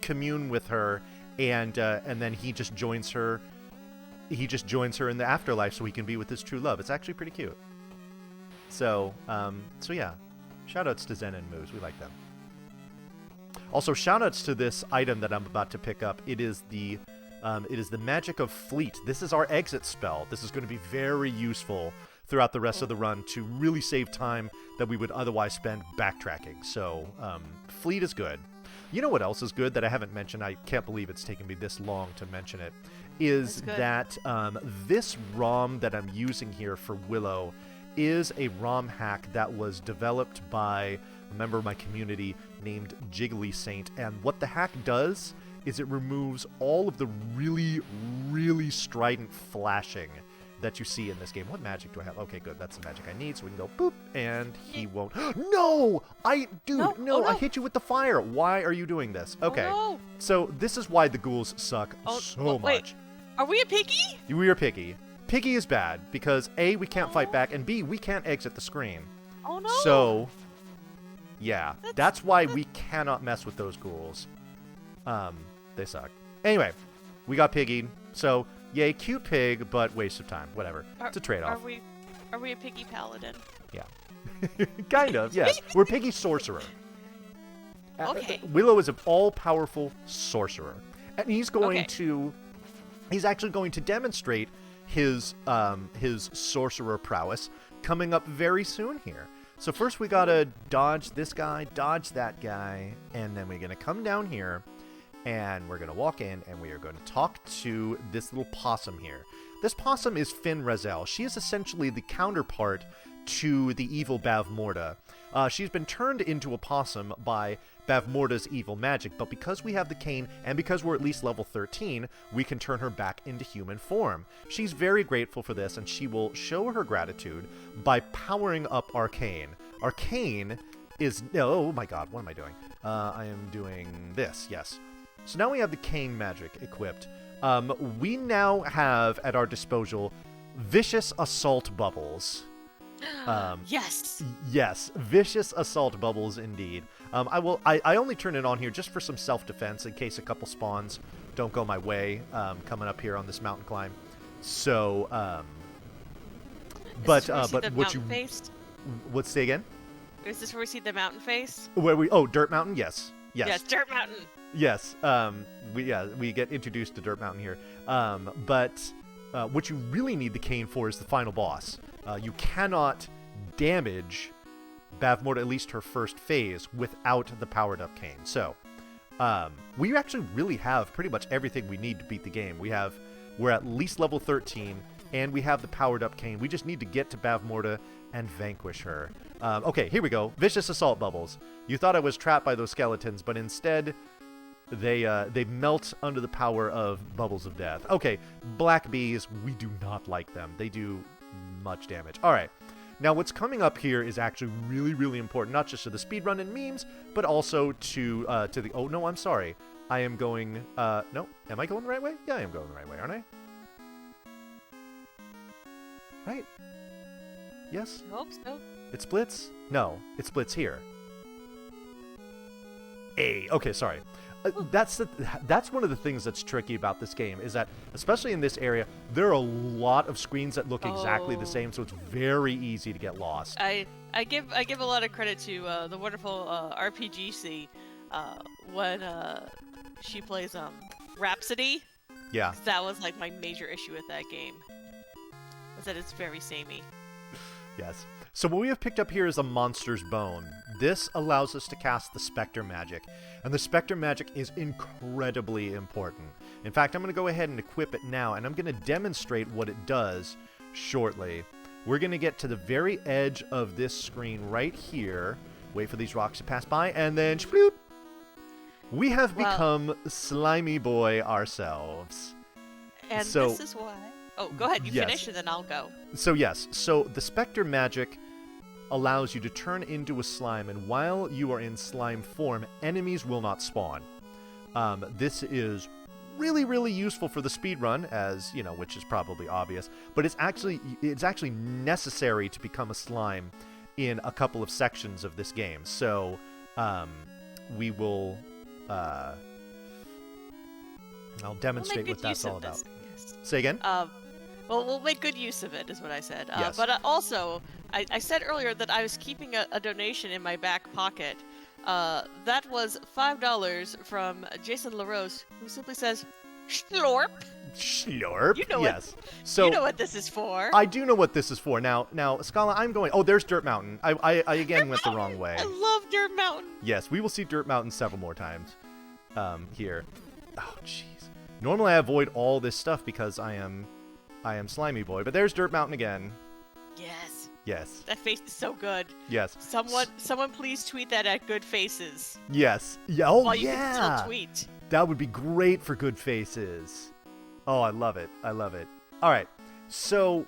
Speaker 2: commune with her, and then he just joins her. He just joins her in the afterlife so he can be with his true love. It's actually pretty cute. So yeah, shoutouts to Xena and Moose. We like them. Also, shoutouts to this item that I'm about to pick up. It is the Magic of Fleet. This is our exit spell. This is going to be very useful throughout the rest of the run to really save time that we would otherwise spend backtracking. So, Fleet is good. You know what else is good that I haven't mentioned? I can't believe it's taken me this long to mention it. Is that this ROM that I'm using here for Willow is a ROM hack that was developed by a member of my community named Jiggly Saint, and what the hack does is it removes all of the really, really strident flashing that you see in this game. What magic do I have? Okay, good. That's the magic I need, so we can go boop, and he won't. No! No, I hit you with the fire. Why are you doing this? Okay, so this is why the ghouls suck so much.
Speaker 1: Are we a piggy?
Speaker 2: We are piggy. Piggy is bad because A, we can't fight back, and B, we can't exit the screen.
Speaker 1: Oh no!
Speaker 2: So, yeah, that's why we cannot mess with those ghouls. They suck. Anyway, we got piggied. So, yay, cute pig, but waste of time. Whatever. It's a trade-off.
Speaker 1: Are we a piggy paladin?
Speaker 2: Yeah. Kind of, yes. We're piggy sorcerer.
Speaker 1: Okay.
Speaker 2: Willow is an all-powerful sorcerer. And he's going to... He's actually going to demonstrate his sorcerer prowess coming up very soon here. So first we gotta dodge this guy, dodge that guy, and then we're gonna come down here, and we're gonna walk in, and we are going to talk to this little possum here. This possum is Finn Razel. She is essentially the counterpart to the evil Bavmorda. She's been turned into a possum by Bavmorda's evil magic, but because we have the cane, and because we're at least level 13, we can turn her back into human form. She's very grateful for this, and she will show her gratitude by powering up Arcane. Arcane is... Oh my god, what am I doing? I am doing this, yes. So now we have the cane magic equipped. We now have at our disposal Vicious Assault Bubbles.
Speaker 1: Yes.
Speaker 2: Yes, Vicious Assault Bubbles indeed. I only turn it on here just for some self-defense in case a couple spawns don't go my way coming up here on this mountain climb. So, but what you
Speaker 1: face?
Speaker 2: What say again?
Speaker 1: Is this where we see the mountain face?
Speaker 2: Where Dirt Mountain? Yes.
Speaker 1: Yes, Dirt Mountain.
Speaker 2: Yes. We get introduced to Dirt Mountain here. But what you really need the cane for is the final boss. You cannot damage Bavmorda, at least her first phase, without the powered up cane. So, we actually really have pretty much everything we need to beat the game. We're at least level 13, and we have the powered up cane. We just need to get to Bavmorda and vanquish her. Okay, here we go. Vicious Assault Bubbles. You thought I was trapped by those skeletons, but instead, they melt under the power of Bubbles of Death. Okay, black bees, we do not like them. They do much damage. All right. Now, what's coming up here is actually really, really important, not just to the speedrun and memes, but also to the... Oh, no, I'm sorry. I am going... No, am I going the right way? Yeah, I am going the right way, aren't I? Right? Yes?
Speaker 1: I hope so.
Speaker 2: It splits? No, it splits here. Okay, sorry. That's one of the things that's tricky about this game, is that, especially in this area, there are a lot of screens that look exactly the same, so it's very easy to get lost.
Speaker 1: I give a lot of credit to the wonderful RPGC when she plays Rhapsody.
Speaker 2: Yeah.
Speaker 1: That was like my major issue with that game, was that it's very samey.
Speaker 2: Yes. So what we have picked up here is a Monster's Bone. This allows us to cast the Spectre magic, and the Spectre magic is incredibly important. In fact, I'm going to go ahead and equip it now, and I'm going to demonstrate what it does shortly. We're going to get to the very edge of this screen right here, wait for these rocks to pass by, and then shploop, we have become Slimy Boy ourselves.
Speaker 1: And this is why... Oh, go ahead, you finish and then I'll go.
Speaker 2: So yes, so the Spectre magic allows you to turn into a slime, and while you are in slime form, enemies will not spawn. This is really, really useful for the speed run, as you know, which is probably obvious. But it's actually necessary to become a slime in a couple of sections of this game. So we will. I'll demonstrate what that's all about.
Speaker 1: Yes.
Speaker 2: Say again?
Speaker 1: Well, we'll make good use of it, is what I said.
Speaker 2: Yes.
Speaker 1: But also, I said earlier that I was keeping a donation in my back pocket. That was $5 from Jason LaRose, who simply says, "Schlorp."
Speaker 2: Schlorp.
Speaker 1: You know
Speaker 2: yes.
Speaker 1: You know what this is for.
Speaker 2: I do know what this is for. Now, Scala, I'm going. Oh, there's Dirt Mountain. I again went the wrong way.
Speaker 1: I love Dirt Mountain.
Speaker 2: Yes, we will see Dirt Mountain several more times. Here. Oh, jeez. Normally I avoid all this stuff because I am Slimy Boy, but there's Dirt Mountain again.
Speaker 1: Yes.
Speaker 2: Yes.
Speaker 1: That face is so good.
Speaker 2: Yes.
Speaker 1: Someone please tweet that at Good Faces.
Speaker 2: Yes. Yeah. Oh,
Speaker 1: while you
Speaker 2: yeah.
Speaker 1: can still tweet.
Speaker 2: That would be great for Good Faces. Oh, I love it. I love it. All right. So,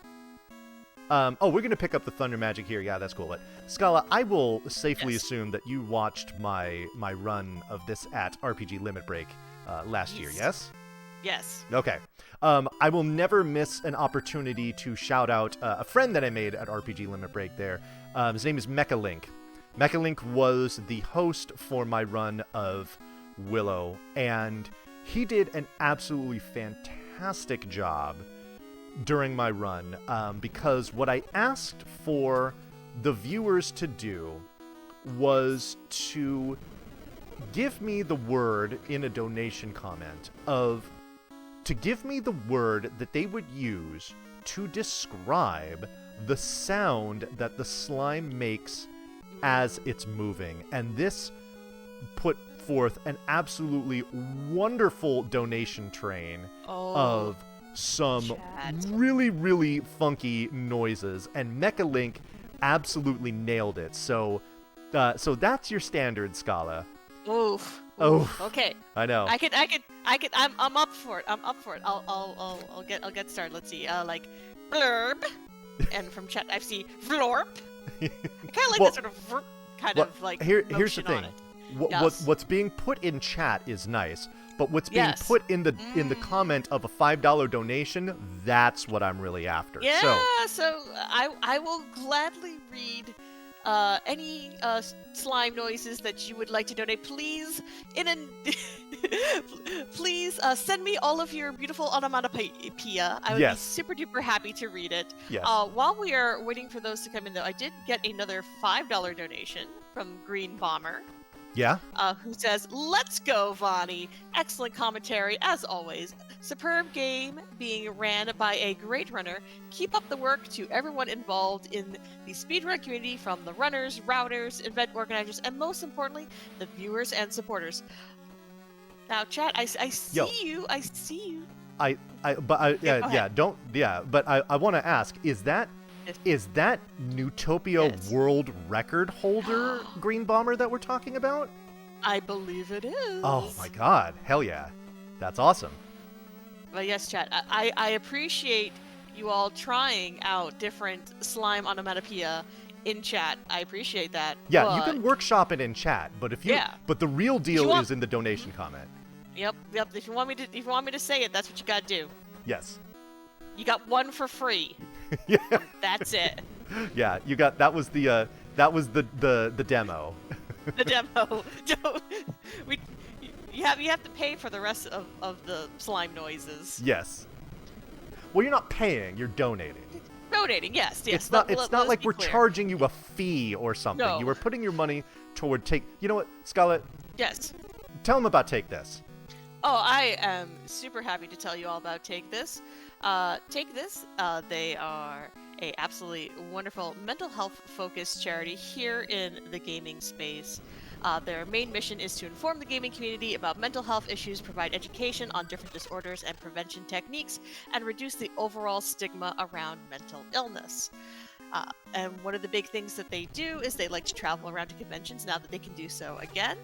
Speaker 2: we're going to pick up the Thunder Magic here. Yeah, that's cool. But, Scala, I will safely assume that you watched my run of this at RPG Limit Break last year, yes?
Speaker 1: Yes.
Speaker 2: Okay. I will never miss an opportunity to shout out a friend that I made at RPG Limit Break there. His name is Mechalink. Mechalink was the host for my run of Willow, and he did an absolutely fantastic job during my run, because what I asked for the viewers to do was to give me the word in a donation comment to give me the word that they would use to describe the sound that the slime makes as it's moving. And this put forth an absolutely wonderful donation train of some really, really funky noises, and Mechalink absolutely nailed it. So that's your standard, Scala.
Speaker 1: Oof.
Speaker 2: Oh,
Speaker 1: okay.
Speaker 2: I know.
Speaker 1: I could. I'm up for it. I'll get started. Let's see. Like blurb, and from chat I see vlorp. I kind of like that sort of kind of like.
Speaker 2: Here's the thing.
Speaker 1: Yes.
Speaker 2: What's being put in chat is nice, but what's being put in the comment of a $5 donation, that's what I'm really after.
Speaker 1: Yeah. So I will gladly read any slime noises that you would like to donate. Please, please send me all of your beautiful onomatopoeia. I would be super duper happy to read it.
Speaker 2: Yes.
Speaker 1: While we are waiting for those to come in, though, I did get another $5 donation from Green Bomber.
Speaker 2: Yeah?
Speaker 1: Who says, "Let's go, Vonnie. Excellent commentary, as always. Superb game being ran by a great runner. Keep up the work to everyone involved in the speedrun community, from the runners, routers, event organizers, and most importantly, the viewers and supporters." Now, chat, I see you. I see you.
Speaker 2: But I want to ask, is that Newtopia world record holder Green Bomber that we're talking about?
Speaker 1: I believe it is.
Speaker 2: Oh my god. Hell yeah. That's awesome.
Speaker 1: But yes, chat, I appreciate you all trying out different slime onomatopoeia in chat. I appreciate that.
Speaker 2: Yeah,
Speaker 1: but...
Speaker 2: you can workshop it in chat, but but the real deal is in the donation comment.
Speaker 1: Yep. If you want me to say it, that's what you gotta do.
Speaker 2: Yes.
Speaker 1: You got one for free.
Speaker 2: Yeah.
Speaker 1: That's it.
Speaker 2: Yeah, you got that was the demo.
Speaker 1: The demo. You have to pay for the rest of the slime noises.
Speaker 2: Yes. Well, you're not paying, you're donating.
Speaker 1: Donating, yes.
Speaker 2: It's not like we're charging you a fee or something.
Speaker 1: No.
Speaker 2: You are putting your money toward You know what, Scarlett?
Speaker 1: Yes.
Speaker 2: Tell them about Take This.
Speaker 1: Oh, I am super happy to tell you all about Take This. Take This, they are a absolutely wonderful mental health focused charity here in the gaming space. Their main mission is to inform the gaming community about mental health issues, provide education on different disorders and prevention techniques, and reduce the overall stigma around mental illness. And one of the big things that they do is they like to travel around to conventions now that they can do so again.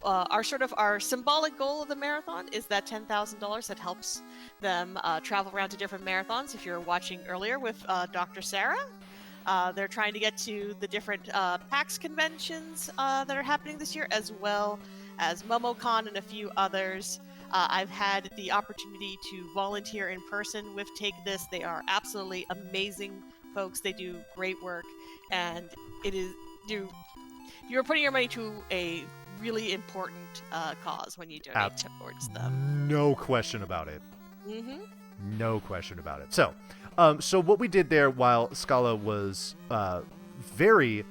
Speaker 1: Our symbolic goal of the marathon is that $10,000 that helps them travel around to different marathons. If you're watching earlier with Dr. Sarah, they're trying to get to the different PAX conventions that are happening this year, as well as MomoCon and a few others. I've had the opportunity to volunteer in person with Take This. They are absolutely amazing folks. They do great work, and it is you're putting your money to a really important cause when you donate towards them.
Speaker 2: No question about it.
Speaker 1: Mm-hmm.
Speaker 2: No question about it. So, so what we did there while Scala was very,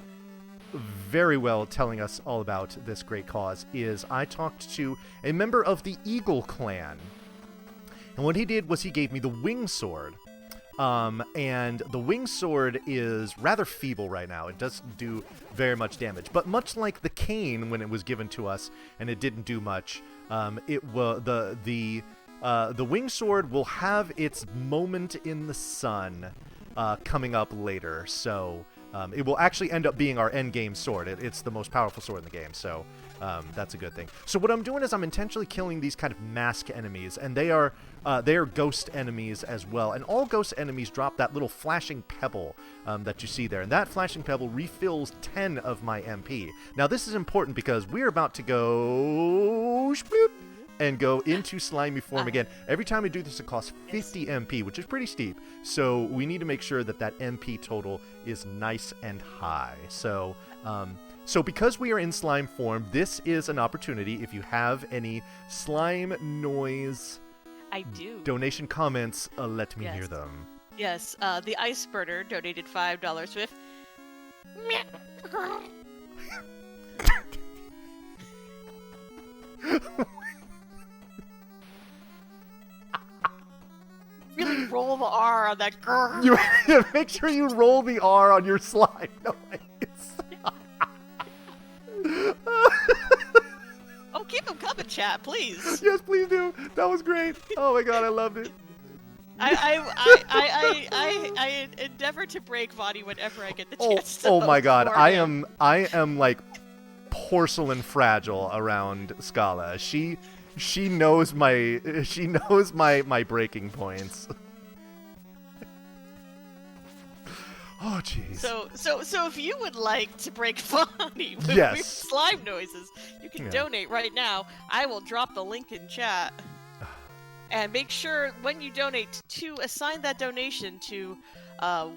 Speaker 2: very well telling us all about this great cause is I talked to a member of the Eagle clan. And what he did was he gave me the wing sword. And the wing sword is rather feeble right now. It doesn't do very much damage. But much like the cane when it was given to us and it didn't do much, the wing sword will have its moment in the sun coming up later. So it will actually end up being our end game sword. It's the most powerful sword in the game. So that's a good thing. So what I'm doing is I'm intentionally killing these kind of mask enemies, and they are ghost enemies as well. And all ghost enemies drop that little flashing pebble that you see there. And that flashing pebble refills 10 of my MP. Now this is important because we're about to go shboop, and go into slimy form again. Every time we do this, it costs 50 MP, which is pretty steep. So we need to make sure that that MP total is nice and high. So so because we are in slime form, this is an opportunity. If you have any slime noise donation comments, let me hear them.
Speaker 1: Yes, the Ice Birder donated $5 with... Really roll the R on that grrr.
Speaker 2: You make sure you roll the R on your slime noise.
Speaker 1: Oh, keep them coming, chat, please.
Speaker 2: Yes, please do. That was great. Oh my god, I loved it.
Speaker 1: I endeavor to break Vadi whenever I get the chance.
Speaker 2: Oh my god, I am like porcelain fragile around Scala. She knows my breaking points. Oh jeez.
Speaker 1: So if you would like to break Vadi with
Speaker 2: yes.
Speaker 1: weird slime noises, you can donate right now. I will drop the link in chat. And make sure when you donate to assign that donation to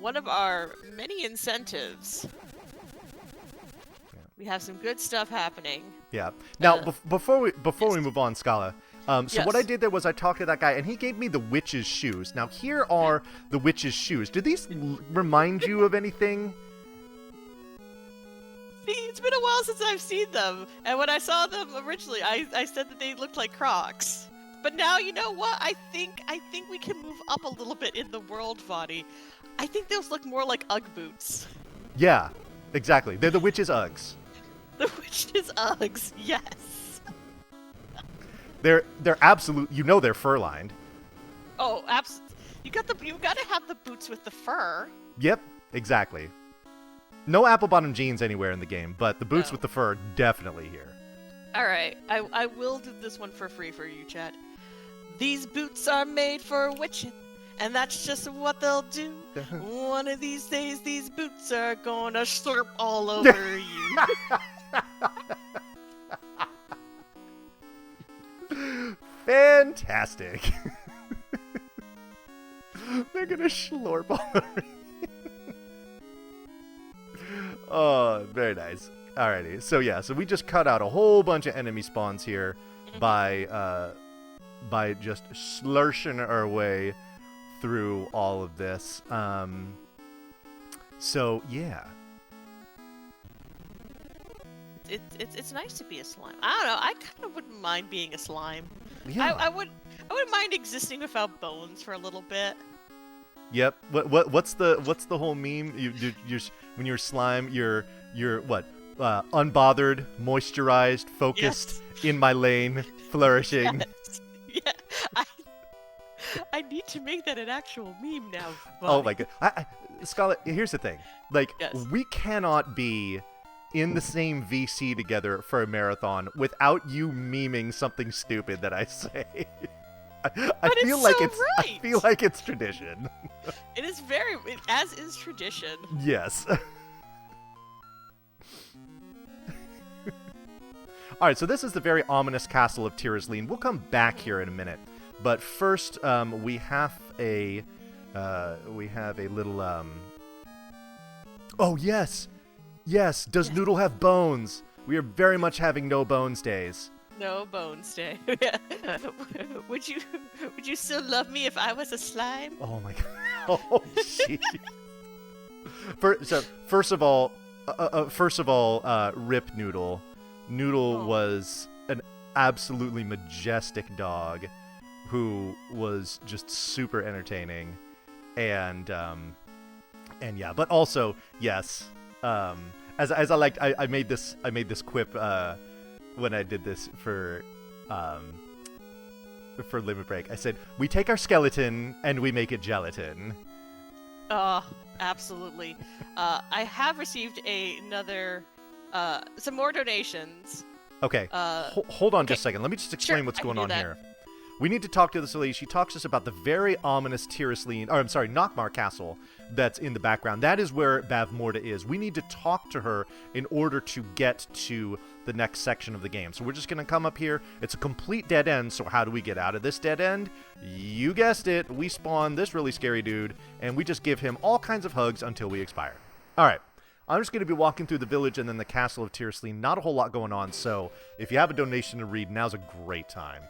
Speaker 1: one of our many incentives. We have some good stuff happening.
Speaker 2: Yeah. Now, before we move on, Scala, so what I did there was I talked to that guy, and he gave me the witch's shoes. Now, here are the witch's shoes. Do these remind you of anything?
Speaker 1: See, it's been a while since I've seen them, and when I saw them originally, I said that they looked like Crocs. But now, you know what? I think we can move up a little bit in the world, Vadi. I think those look more like Ugg boots.
Speaker 2: Yeah, exactly. They're the witch's Uggs. The
Speaker 1: witch's Uggs, yes.
Speaker 2: They're absolute. You know they're fur lined.
Speaker 1: Oh, absolutely. You gotta have the boots with the fur.
Speaker 2: Yep, exactly. No apple bottom jeans anywhere in the game, but the boots with the fur definitely here.
Speaker 1: All right, I will do this one for free for you, chat. These boots are made for witching, and that's just what they'll do. One of these days, these boots are gonna slurp all over you.
Speaker 2: Fantastic. They're gonna slurp all over you. Oh, very nice. Alrighty, so yeah, so we just cut out a whole bunch of enemy spawns here by just slurshing our way through all of this. So yeah,
Speaker 1: it's nice to be a slime. I don't know. I kind of wouldn't mind being a slime.
Speaker 2: Yeah.
Speaker 1: I wouldn't mind existing without bones for a little bit.
Speaker 2: Yep. What's the whole meme? You're when you're slime, you're what? Unbothered, moisturized, focused, in my lane, flourishing.
Speaker 1: Yes. Yeah, I need to make that an actual meme now. Buddy.
Speaker 2: Oh my god, Scarlett. Here's the thing: like, we cannot be in the same VC together for a marathon without you memeing something stupid that I say. I feel like it's tradition.
Speaker 1: It is as is tradition.
Speaker 2: Yes. All right, so this is the very ominous castle of Tirisleen. We'll come back here in a minute, but first we have a little. Oh yes, yes. Does Noodle have bones? We are very much having no bones days.
Speaker 1: No bones day. Would you still love me if I was a slime?
Speaker 2: Oh my god. Oh jeez. First of all, rip Noodle. Noodle was an absolutely majestic dog who was just super entertaining, and yeah, but also yes, as I liked, I made this quip when I did this for Limit Break. I said, we take our skeleton and we make it gelatin.
Speaker 1: Absolutely. I have received some more donations.
Speaker 2: Okay. Hold on just a second. Let me just explain what's going on here. We need to talk to this lady. She talks to us about the very ominous Nockmar Castle that's in the background. That is where Bavmorda is. We need to talk to her in order to get to the next section of the game. So we're just going to come up here. It's a complete dead end, so how do we get out of this dead end? You guessed it. We spawn this really scary dude, and we just give him all kinds of hugs until we expire. All right. I'm just going to be walking through the village and then the castle of Tirisleen. Not a whole lot going on, so if you have a donation to read, now's a great time.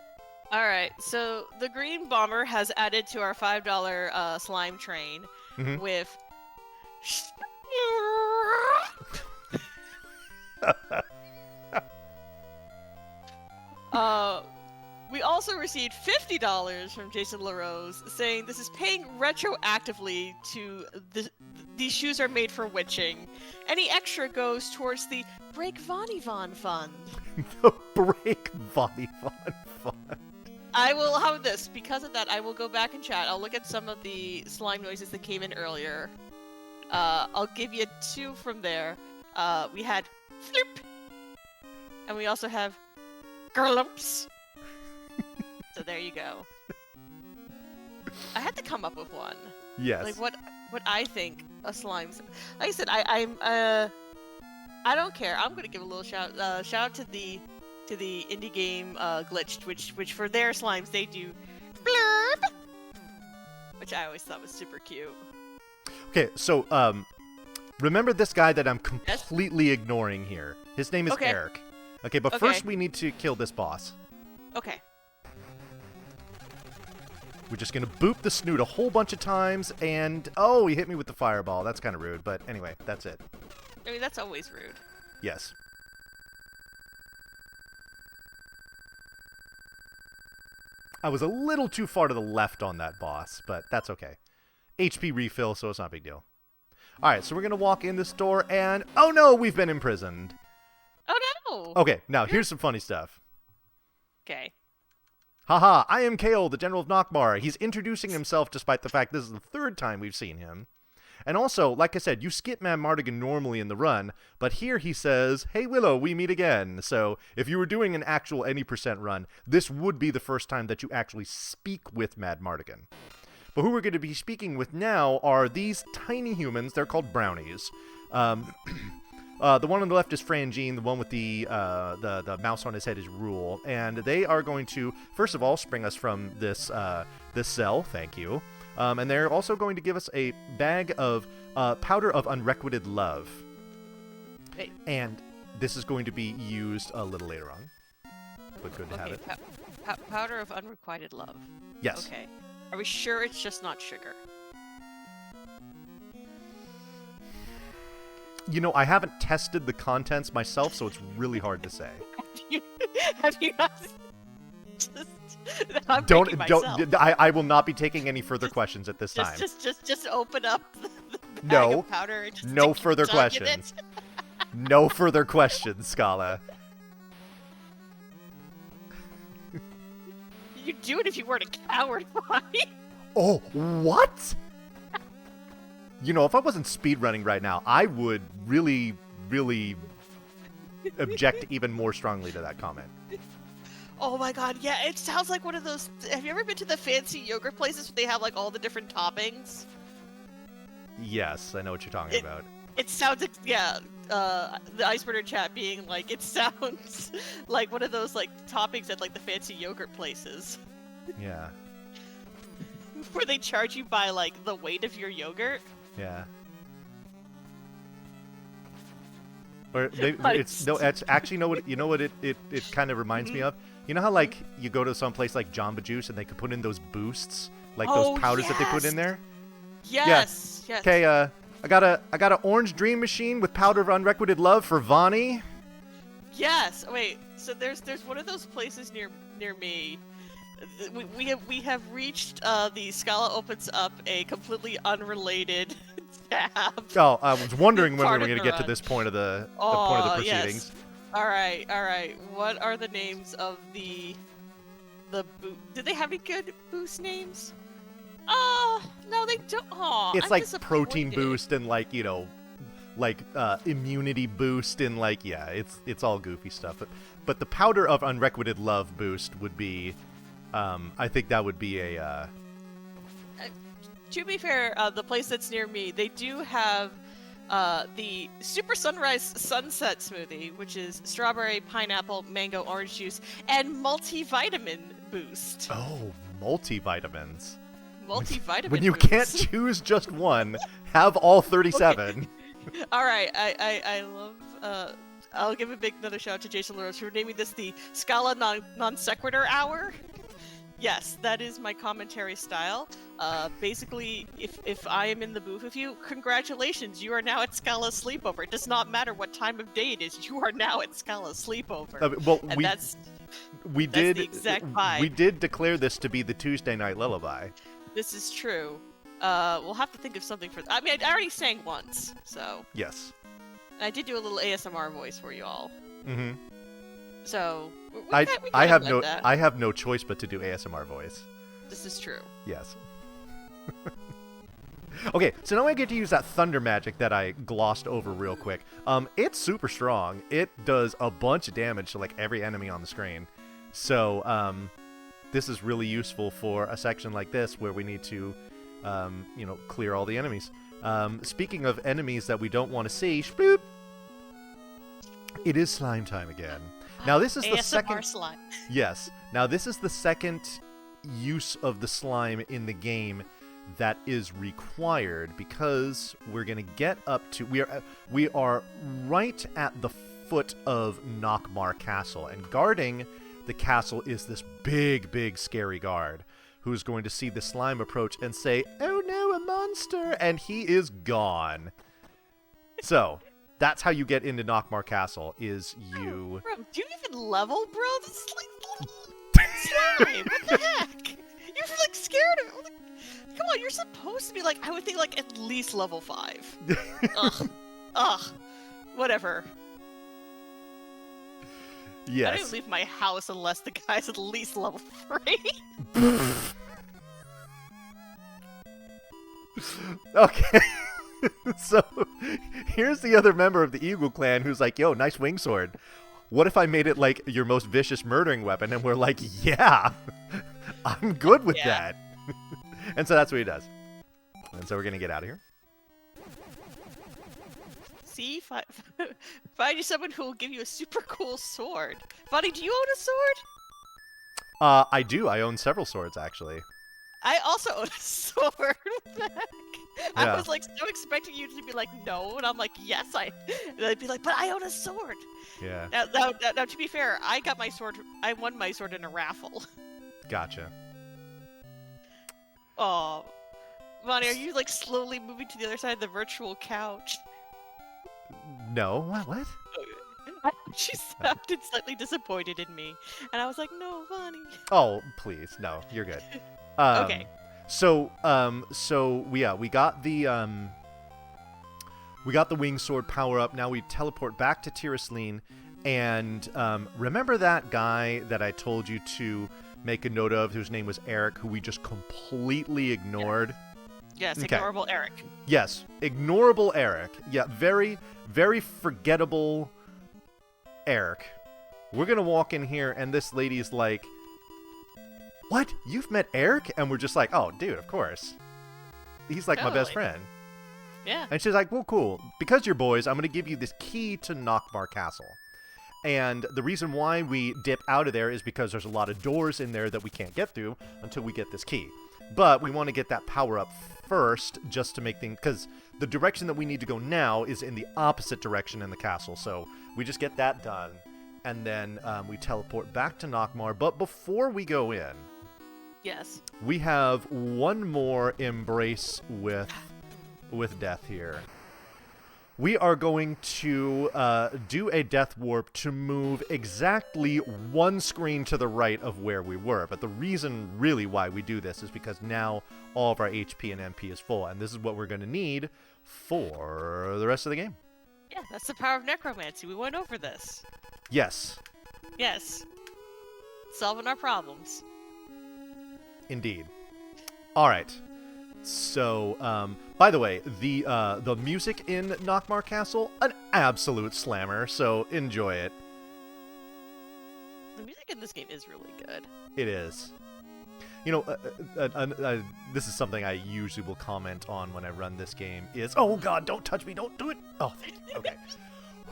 Speaker 1: All right, so the Green Bomber has added to our $5 slime train with... We also received $50 from Jason LaRose, saying this is paying retroactively to these shoes are made for witching. Any extra goes towards the Break Vonivon Fund.
Speaker 2: The Break Vonivon Fund.
Speaker 1: I will have this. Because of that, I will go back and chat. I'll look at some of the slime noises that came in earlier. I'll give you 2 from there. We had Flip. And we also have Gerlumps. So there you go. I had to come up with one.
Speaker 2: Yes.
Speaker 1: Like what I think a slime. Like I said, I don't care. I'm gonna give a little shout out to the indie game Glitched, which for their slimes they do blurb, which I always thought was super cute.
Speaker 2: Okay, so remember this guy that I'm completely ignoring here. His name is Eric. Okay, but first we need to kill this boss.
Speaker 1: Okay.
Speaker 2: We're just gonna boop the snoot a whole bunch of times, and oh, he hit me with the fireball. That's kind of rude, but anyway, that's it.
Speaker 1: I mean, that's always rude.
Speaker 2: Yes. I was a little too far to the left on that boss, but that's okay. HP refill, so it's not a big deal. Alright, so we're gonna walk in this door, and oh no, we've been imprisoned.
Speaker 1: Oh no!
Speaker 2: Okay, now here's some funny stuff.
Speaker 1: Okay.
Speaker 2: Haha, I am Kale, the General of Nockmar. He's introducing himself despite the fact this is the 3rd time we've seen him. And also, like I said, you skip Mad Mardigan normally in the run, but here he says, hey Willow, we meet again. So if you were doing an actual any % run, this would be the first time that you actually speak with Mad Mardigan. But who we're going to be speaking with now are these tiny humans. They're called brownies. The one on the left is Frangine. The one with the mouse on his head is Rule. And they are going to, first of all, spring us from this cell. Thank you. And they're also going to give us a bag of powder of unrequited love. Hey. And this is going to be used a little later on. But good to have it.
Speaker 1: Powder of unrequited love.
Speaker 2: Yes.
Speaker 1: Okay. Are we sure it's just not sugar?
Speaker 2: You know, I haven't tested the contents myself, so it's really hard to say.
Speaker 1: Have you not? I'm
Speaker 2: don't. I will not be taking any further questions at this time.
Speaker 1: Just open up the
Speaker 2: bag
Speaker 1: of powder. And just
Speaker 2: no further questions. No further questions, Scala.
Speaker 1: You'd do it if you weren't a coward, Bonnie.
Speaker 2: Oh, what? You know, if I wasn't speedrunning right now, I would really, really object even more strongly to that comment.
Speaker 1: Oh my god, yeah, it sounds like one of those... Have you ever been to the fancy yogurt places where they have, like, all the different toppings?
Speaker 2: Yes, I know what you're talking about.
Speaker 1: It sounds, yeah, the Iceberg chat being like, it sounds like one of those, like, toppings at, like, the fancy yogurt places.
Speaker 2: Yeah.
Speaker 1: Where they charge you by, like, the weight of your yogurt.
Speaker 2: Yeah. Or it's actually you know what it kind of reminds me of. You know how like you go to some place like Jamba Juice and they could put in those boosts, like those powders that they put in there.
Speaker 1: Yes.
Speaker 2: Yeah. Okay. I got a orange dream machine with powder of unrequited love for Vonnie.
Speaker 1: Yes. Wait. So there's one of those places near me. We have reached the Scala opens up a completely unrelated tab.
Speaker 2: Oh, I was wondering when we were going to get to this point of the proceedings.
Speaker 1: Yes. All right. What are the names of the did they have any good boost names? No, they don't.
Speaker 2: It's
Speaker 1: I'm
Speaker 2: like protein boost and like, you know, like immunity boost and like, yeah, it's all goofy stuff. But the powder of unrequited love boost would be, I think that would be a.
Speaker 1: To be fair, the place that's near me, they do have the Super Sunrise Sunset Smoothie, which is strawberry, pineapple, mango, orange juice, and multivitamin boost.
Speaker 2: Oh, multivitamins.
Speaker 1: Multivitamin
Speaker 2: When you
Speaker 1: boost.
Speaker 2: can't choose just one, have all 37.
Speaker 1: Okay. All right, I love. I'll give another shout out to Jason LaRose for naming this the Scala non sequitur hour. Yes, that is my commentary style. Basically, if I am in the booth with you, congratulations, you are now at Scala Sleepover. It does not matter what time of day it is, you are now at Scala Sleepover.
Speaker 2: Well,
Speaker 1: and that's
Speaker 2: the
Speaker 1: exact vibe.
Speaker 2: We did declare this to be the Tuesday Night Lullaby.
Speaker 1: This is true. We'll have to think of something for. I mean, I already sang once, so.
Speaker 2: Yes.
Speaker 1: And I did do a little ASMR voice for you all.
Speaker 2: Mm-hmm.
Speaker 1: So.
Speaker 2: I have no choice but to do ASMR voice.
Speaker 1: This is true.
Speaker 2: Yes. Okay, so now I get to use that thunder magic that I glossed over real quick. It's super strong. It does a bunch of damage to like every enemy on the screen. So, this is really useful for a section like this where we need to, clear all the enemies. Speaking of enemies that we don't want to see, shboop, it is slime time again. Now this is the second
Speaker 1: slime. Yes.
Speaker 2: Now this is the second use of the slime in the game that is required because we're going to get up to we are right at the foot of Nockmaar Castle, and guarding the castle is this big scary guard who's going to see the slime approach and say, "Oh no, a monster!" and he is gone. So that's how you get into Nockmaar Castle, is you...
Speaker 1: Bro, do you even level, bro? This is like slime. What the heck? You're like scared of it. Like, come on, you're supposed to be like, I would think like at least level 5. Ugh. Whatever.
Speaker 2: Yes.
Speaker 1: I don't leave my house unless the guy's at least level 3.
Speaker 2: Okay. So, here's the other member of the Eagle Clan who's like, yo, nice wing sword. What if I made it, like, your most vicious murdering weapon? And we're like, yeah, I'm good with that. And so that's what he does. And so we're going to get out of here.
Speaker 1: See? Find you someone who will give you a super cool sword. Buddy, do you own a sword?
Speaker 2: I do. I own several swords, actually.
Speaker 1: I also own a sword. What the heck?
Speaker 2: Yeah.
Speaker 1: I was like so expecting you to be like, no, and I'm like, yes, and I'd be like, but I own a sword.
Speaker 2: Yeah.
Speaker 1: Now, to be fair, I got my sword. I won my sword in a raffle.
Speaker 2: Gotcha.
Speaker 1: Oh, Vonnie, are you like slowly moving to the other side of the virtual couch?
Speaker 2: No. What?
Speaker 1: She sounded slightly disappointed in me, and I was like, no, Vonnie.
Speaker 2: Oh, please, no, you're good.
Speaker 1: Okay.
Speaker 2: So we got the wing sword power up. Now we teleport back to Tirisleen, and remember that guy that I told you to make a note of, whose name was Eric, who we just completely ignored?
Speaker 1: Yes, okay. Ignorable Eric.
Speaker 2: Yes, ignorable Eric. Yeah, very, very forgettable Eric. We're gonna walk in here, and this lady's like, "What? You've met Eric?" And we're just like, "Oh, dude, of course. He's like my best friend."
Speaker 1: Yeah.
Speaker 2: And she's like, well, cool. Because you're boys, I'm going to give you this key to Nockmar Castle. And the reason why we dip out of there is because there's a lot of doors in there that we can't get through until we get this key. But we want to get that power up first just to make things... Because the direction that we need to go now is in the opposite direction in the castle. So we just get that done. And then we teleport back to Nockmar. But before we go in...
Speaker 1: Yes.
Speaker 2: We have one more embrace with death here. We are going to do a death warp to move exactly one screen to the right of where we were. But the reason really why we do this is because now all of our HP and MP is full. And this is what we're going to need for the rest of the game.
Speaker 1: Yeah, that's the power of necromancy. We went over this.
Speaker 2: Yes.
Speaker 1: Yes. Solving our problems.
Speaker 2: Indeed. All right. So, by the way, the music in Nockmar Castle, an absolute slammer, so enjoy it.
Speaker 1: The music in this game is really good.
Speaker 2: It is. You know, this is something I usually will comment on when I run this game is, oh god, don't touch me, don't do it! Oh, okay.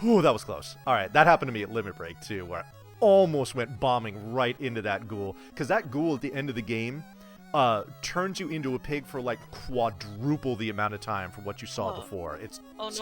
Speaker 2: Whew, that was close. Alright, that happened to me at Limit Break, too, where I almost went bombing right into that ghoul. Because that ghoul at the end of the game turns you into a pig for like quadruple the amount of time from what you saw before. It's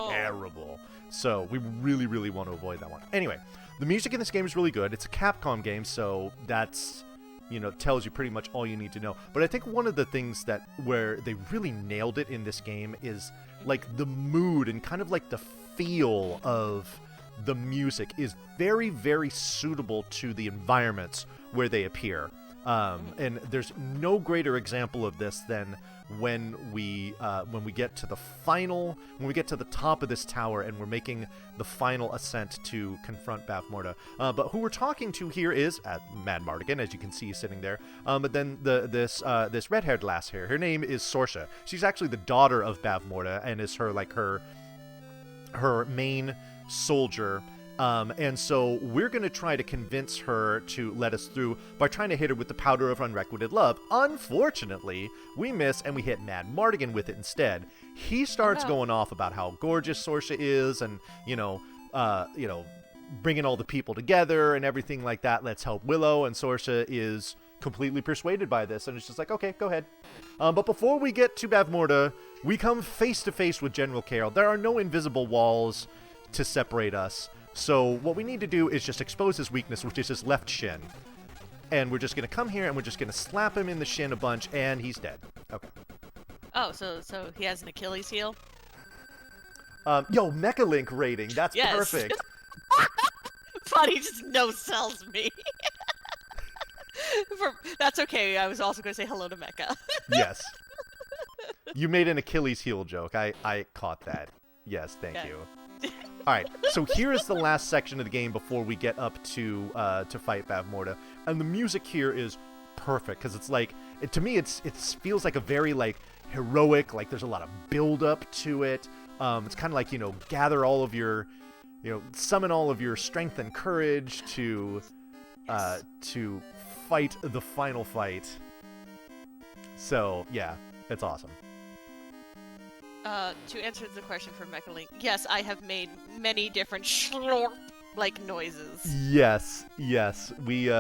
Speaker 2: terrible. So we really, really want to avoid that one. Anyway, the music in this game is really good. It's a Capcom game, so that's, you know, tells you pretty much all you need to know. But I think one of the things that where they really nailed it in this game is like the mood and kind of like the feel of the music is very, very suitable to the environments where they appear. And there's no greater example of this than when we get to the top of this tower and we're making the final ascent to confront Bavmorda. But who we're talking to here is Mad Mardigan, as you can see sitting there. But then this red-haired lass here, her name is Sorsha. She's actually the daughter of Bavmorda and is her main soldier. And so we're going to try to convince her to let us through by trying to hit her with the powder of unrequited love. Unfortunately, we miss and we hit Mad Mardigan with it instead. He starts going off about how gorgeous Sorsha is and, bringing all the people together and everything like that. Let's help Willow. And Sorsha is completely persuaded by this. And it's just like, okay, go ahead. But before we get to Bavmorda, we come face to face with General Carol. There are no invisible walls to separate us. So what we need to do is just expose his weakness, which is his left shin. And we're just going to come here and we're just going to slap him in the shin a bunch, and he's dead. Okay.
Speaker 1: Oh, so he has an Achilles heel?
Speaker 2: Yo, Mecha Link rating. That's perfect.
Speaker 1: Funny, just no-sells me. That's okay. I was also going to say hello to Mecha.
Speaker 2: Yes. You made an Achilles heel joke. I caught that. Yes, thank you. Alright, so here is the last section of the game before we get up to fight Bavmorda. And the music here is perfect, because it's like, to me, it feels like a very, like, heroic, like, there's a lot of build-up to it. It's kind of like, gather all of your, summon all of your strength and courage to fight the final fight. So, yeah, it's awesome.
Speaker 1: To answer the question for Mecha Link, yes, I have made many different schlorp-like noises.
Speaker 2: Yes. We,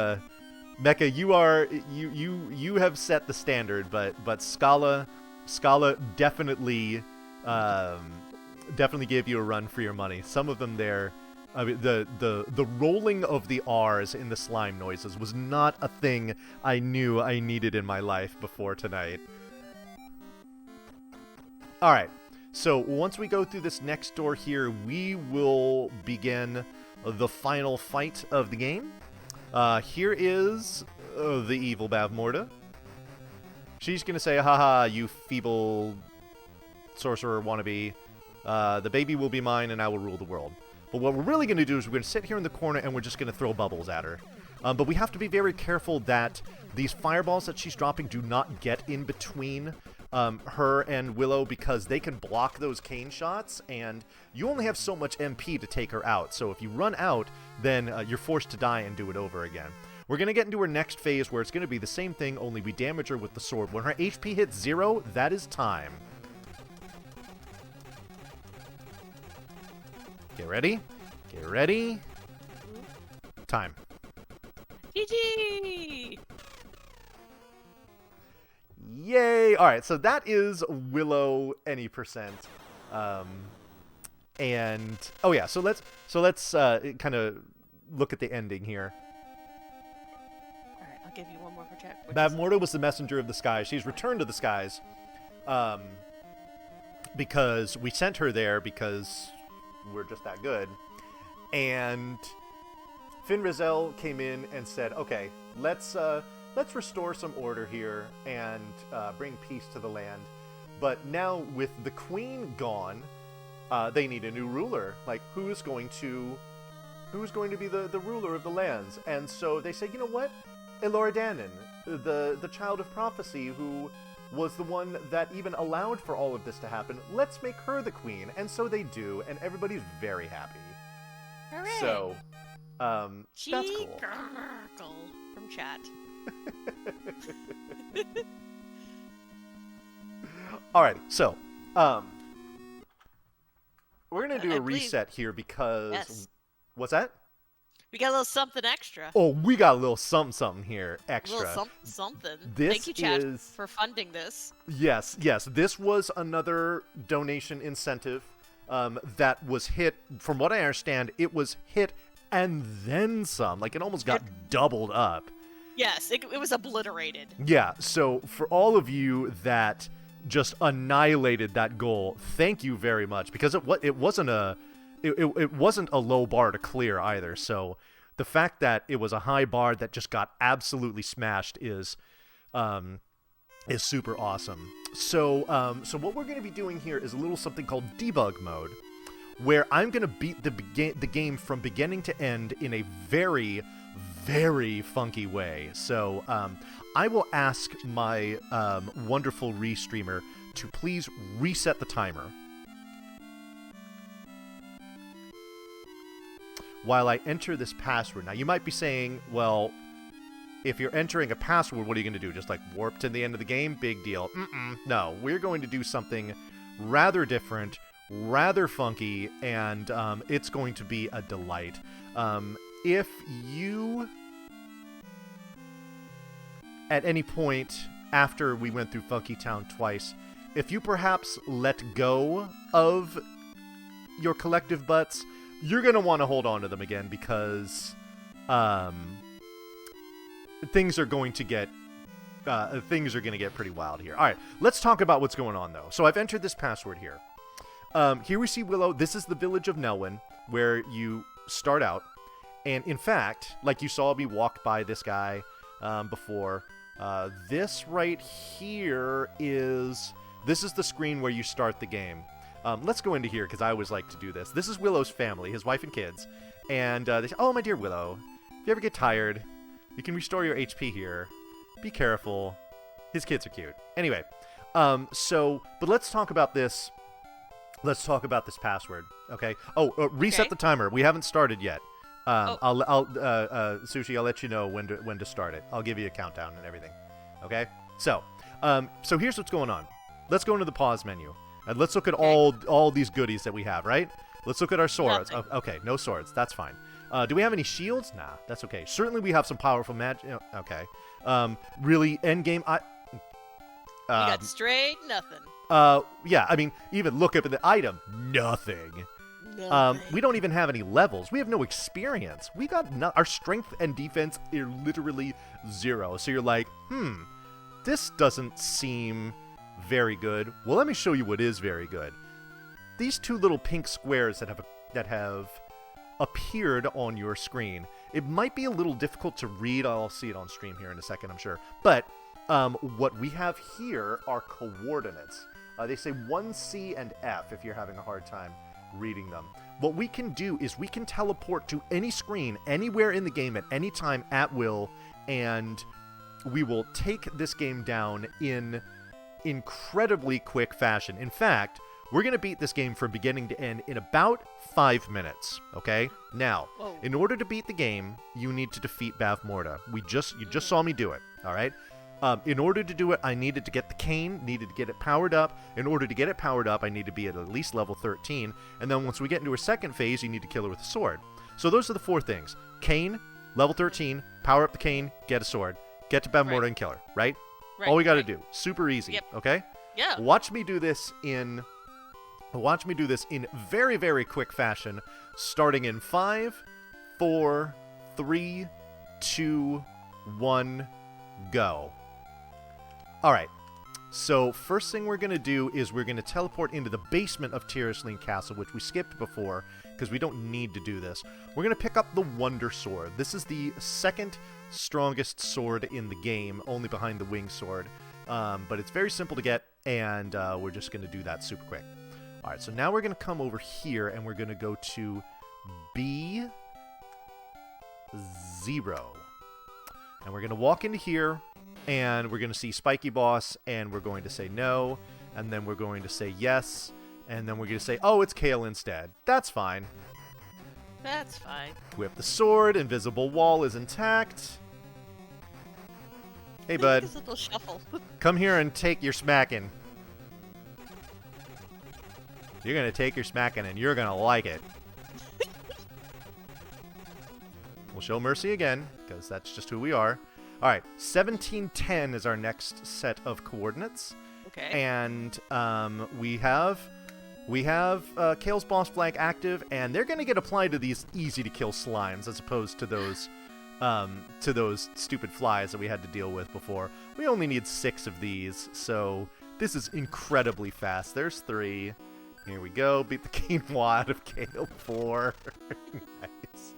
Speaker 2: Mecha, you have set the standard, but Scala definitely gave you a run for your money. Some of them there, I mean, the rolling of the R's in the slime noises was not a thing I knew I needed in my life before tonight. Alright, so once we go through this next door here, we will begin the final fight of the game. Here is the evil Bavmorda. She's going to say, haha, you feeble sorcerer wannabe. The baby will be mine and I will rule the world. But what we're really going to do is we're going to sit here in the corner and we're just going to throw bubbles at her. But we have to be very careful that these fireballs that she's dropping do not get in between her and Willow, because they can block those cane shots, and you only have so much MP to take her out. So if you run out, then you're forced to die and do it over again. We're going to get into her next phase where it's going to be the same thing, only we damage her with the sword. When her HP hits 0, that is time. Get ready. Get ready. Time.
Speaker 1: GG!
Speaker 2: Yay! All right, so that is Willow any percent. And oh yeah, so let's kind of look at the ending here.
Speaker 1: All right, I'll give you one more for check.
Speaker 2: Bavmorda was the messenger of the skies. She's returned to the skies, because we sent her there because we're just that good. And Finn Rizal came in and said, "Okay, let's restore some order here and bring peace to the land. But now with the queen gone, they need a new ruler. Like, who's going to be the ruler of the lands?" And so they say, you know what? Elordanen, the child of prophecy, who was the one that even allowed for all of this to happen, let's make her the queen. And so they do, and everybody's very happy.
Speaker 1: Hooray!
Speaker 2: So, that's cool.
Speaker 1: From chat.
Speaker 2: Alrighty, so, we're gonna do a reset here because...
Speaker 1: Yes.
Speaker 2: What's that?
Speaker 1: We got a little something extra.
Speaker 2: Oh, we got a little something here extra.
Speaker 1: A little something.
Speaker 2: This
Speaker 1: Thank you, chat,
Speaker 2: is...
Speaker 1: for funding this.
Speaker 2: Yes. This was another donation incentive that was hit. From what I understand, it was hit and then some. Like, it almost got doubled up.
Speaker 1: Yes, it was obliterated.
Speaker 2: Yeah, so for all of you that just annihilated that goal, thank you very much, because it wasn't a low bar to clear either. So the fact that it was a high bar that just got absolutely smashed is super awesome. So what we're going to be doing here is a little something called debug mode, where I'm going to beat the game from beginning to end in a very, very funky way. So I will ask my wonderful restreamer to please reset the timer while I enter this password. Now, you might be saying, well, if you're entering a password, what are you going to do? Just like warp to the end of the game? Big deal. No, we're going to do something rather different, rather funky, and it's going to be a delight. If you, at any point after we went through Funky Town twice, if you perhaps let go of your collective butts, you're going to want to hold on to them again, because things are going to get pretty wild here. All right, let's talk about what's going on, though. So I've entered this password here. Here we see Willow. This is the village of Nelwyn, where you start out. And in fact, like you saw me walk by this guy before, this right here is the screen where you start the game. Let's go into here, because I always like to do this. This is Willow's family, his wife and kids. And they say, "Oh, my dear Willow, if you ever get tired, you can restore your HP here. Be careful." His kids are cute. Anyway, but let's talk about this. Let's talk about this password, okay? Oh, reset the timer. We haven't started yet. Sushi, I'll let you know when to start it. I'll give you a countdown and everything. Okay? So here's what's going on. Let's go into the pause menu. And let's look at all these goodies that we have, right? Let's look at our swords. Okay, no swords. That's fine. Do we have any shields? Nah, that's okay. Certainly we have some powerful magic. Okay. Really, endgame...
Speaker 1: you got straight nothing.
Speaker 2: Yeah, I mean, even look up at the item. Nothing. We don't even have any levels. We have no experience. We got our strength and defense are literally 0. So you're like, this doesn't seem very good. Well, let me show you what is very good. These two little pink squares that have appeared on your screen. It might be a little difficult to read. I'll see it on stream here in a second, I'm sure. But what we have here are coordinates. They say 1C and F if you're having a hard time reading them. What we can do is we can teleport to any screen, anywhere in the game at any time at will, and we will take this game down in incredibly quick fashion. In fact, we're going to beat this game from beginning to end in about 5 minutes, okay? Now, in order to beat the game, you need to defeat Bavmorda. You just saw me do it, all right? In order to do it, I needed to get the cane, needed to get it powered up. In order to get it powered up, I need to be at least level 13. And then once we get into a second phase, you need to kill her with a sword. So those are the 4 things. Cane, level 13, power up the cane, get a sword. Get to Bavmorda and kill her, right? All we got to do. Super easy, okay?
Speaker 1: Yeah.
Speaker 2: Watch me do this in very, very quick fashion, starting in 5, 4, 3, 2, 1, go. All right. So first thing we're going to do is we're going to teleport into the basement of Tyrosline Castle, which we skipped before because we don't need to do this. We're going to pick up the Wonder Sword. This is the second strongest sword in the game, only behind the Wing Sword. But it's very simple to get, and we're just going to do that super quick. All right, so now we're going to come over here, and we're going to go to B0. And we're going to walk into here, and we're going to see Spiky Boss, and we're going to say no, and then we're going to say yes, and then we're going to say, oh, it's Kale instead. That's fine.
Speaker 1: That's fine.
Speaker 2: Whip the sword. Invisible wall is intact. Hey, bud.
Speaker 1: This little shuffle.
Speaker 2: Come here and take your smacking. You're going to take your smacking, and you're going to like it. We'll show mercy again, because that's just who we are. All right, 1710 is our next set of coordinates.
Speaker 1: Okay.
Speaker 2: And we have Kale's boss flag active, and they're going to get applied to these easy-to-kill slimes as opposed to those stupid flies that we had to deal with before. We only need 6 of these, so this is incredibly fast. There's 3. Here we go. Beat the quinoa out of Kale. 4. Nice.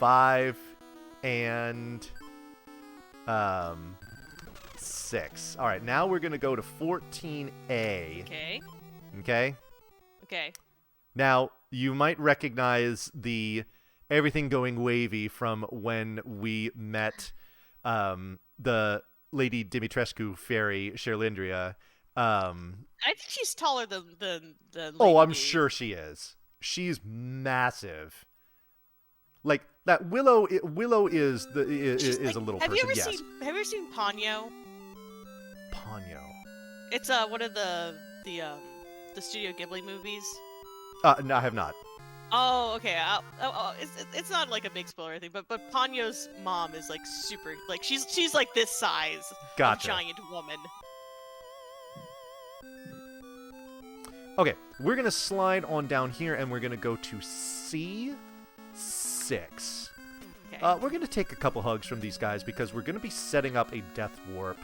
Speaker 2: 5 and 6. All right, now we're going to go to 14A.
Speaker 1: Okay.
Speaker 2: Okay?
Speaker 1: Okay.
Speaker 2: Now, you might recognize the everything going wavy from when we met the Lady Dimitrescu fairy, Sherlindria.
Speaker 1: I think she's taller than
Speaker 2: Oh, I'm sure she is. She's massive. Like that Willow is a little person. Have you
Speaker 1: ever seen Ponyo?
Speaker 2: Ponyo.
Speaker 1: It's one of the Studio Ghibli movies.
Speaker 2: No, I have not.
Speaker 1: Oh, okay. It's not like a big spoiler thing, but Ponyo's mom is like super, like she's like this size.
Speaker 2: Gotcha.
Speaker 1: Giant woman.
Speaker 2: Okay, we're gonna slide on down here, and we're gonna go to C6. Okay. We're gonna take a couple hugs from these guys because we're gonna be setting up a death warp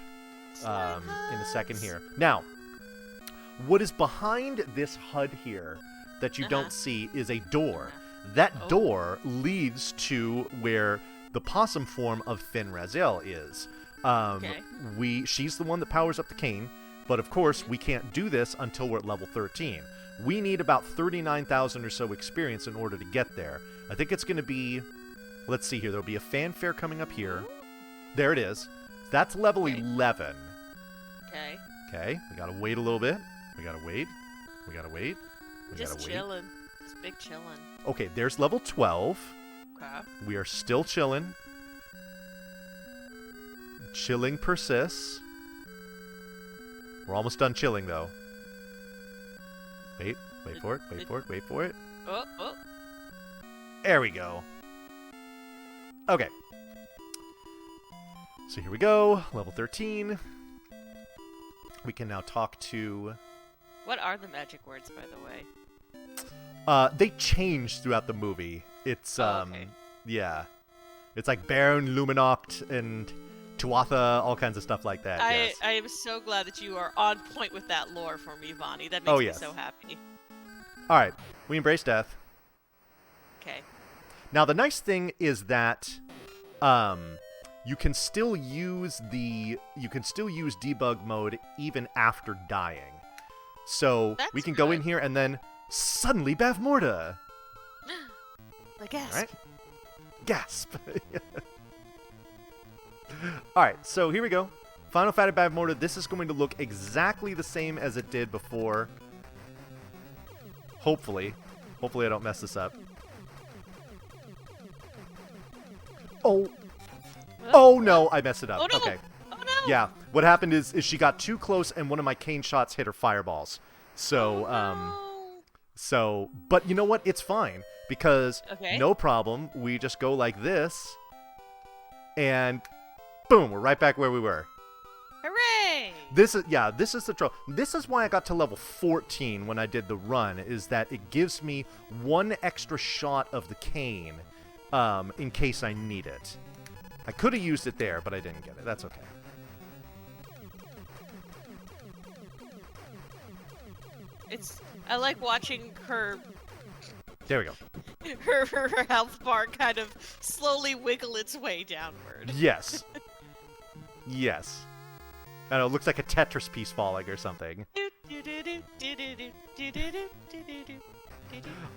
Speaker 2: in a second here. Now, what is behind this HUD here that you don't see is a door. That door leads to where the possum form of Finrazel is. She's the one that powers up the cane, but of course we can't do this until we're at level 13. We need about 39,000 or so experience in order to get there. I think it's going to be, let's see here, there'll be a fanfare coming up here. There it is. That's level 11.
Speaker 1: Okay.
Speaker 2: Okay, we gotta wait a little bit. We gotta wait.
Speaker 1: Just chilling. Just big chilling.
Speaker 2: Okay, there's level 12.
Speaker 1: Okay.
Speaker 2: We are still chilling. Chilling persists. We're almost done chilling, though. Wait for it.
Speaker 1: Oh.
Speaker 2: There we go. Okay. So here we go. Level 13. We can now talk to...
Speaker 1: What are the magic words, by the way?
Speaker 2: They change throughout the movie. It's,
Speaker 1: okay.
Speaker 2: Yeah. It's like Baron, Luminoct, and Tuatha, all kinds of stuff like that.
Speaker 1: I am so glad that you are on point with that lore for me, Vonnie. That makes me so happy.
Speaker 2: Alright, we embrace death.
Speaker 1: Okay.
Speaker 2: Now, the nice thing is that, you can still use debug mode even after dying. So we can go in here and then suddenly Bavmorda.
Speaker 1: The gasp.
Speaker 2: All right. Gasp. All right, so here we go. Final fight of Bavmorda. This is going to look exactly the same as it did before. Hopefully I don't mess this up. Oh. Oh no, I messed it up.
Speaker 1: Oh, no.
Speaker 2: Okay.
Speaker 1: Oh no.
Speaker 2: Yeah, what happened is she got too close and one of my cane shots hit her fireballs. So, but you know what? It's fine because no problem. We just go like this and boom, we're right back where we were.
Speaker 1: Hooray!
Speaker 2: This is the trouble. This is why I got to level 14 when I did the run, is that it gives me one extra shot of the cane in case I need it. I could have used it there, but I didn't get it. That's okay.
Speaker 1: I like watching her.
Speaker 2: There we go.
Speaker 1: Her health bar kind of slowly wiggle its way downward.
Speaker 2: Yes. Yes. I know, it looks like a Tetris piece falling or something.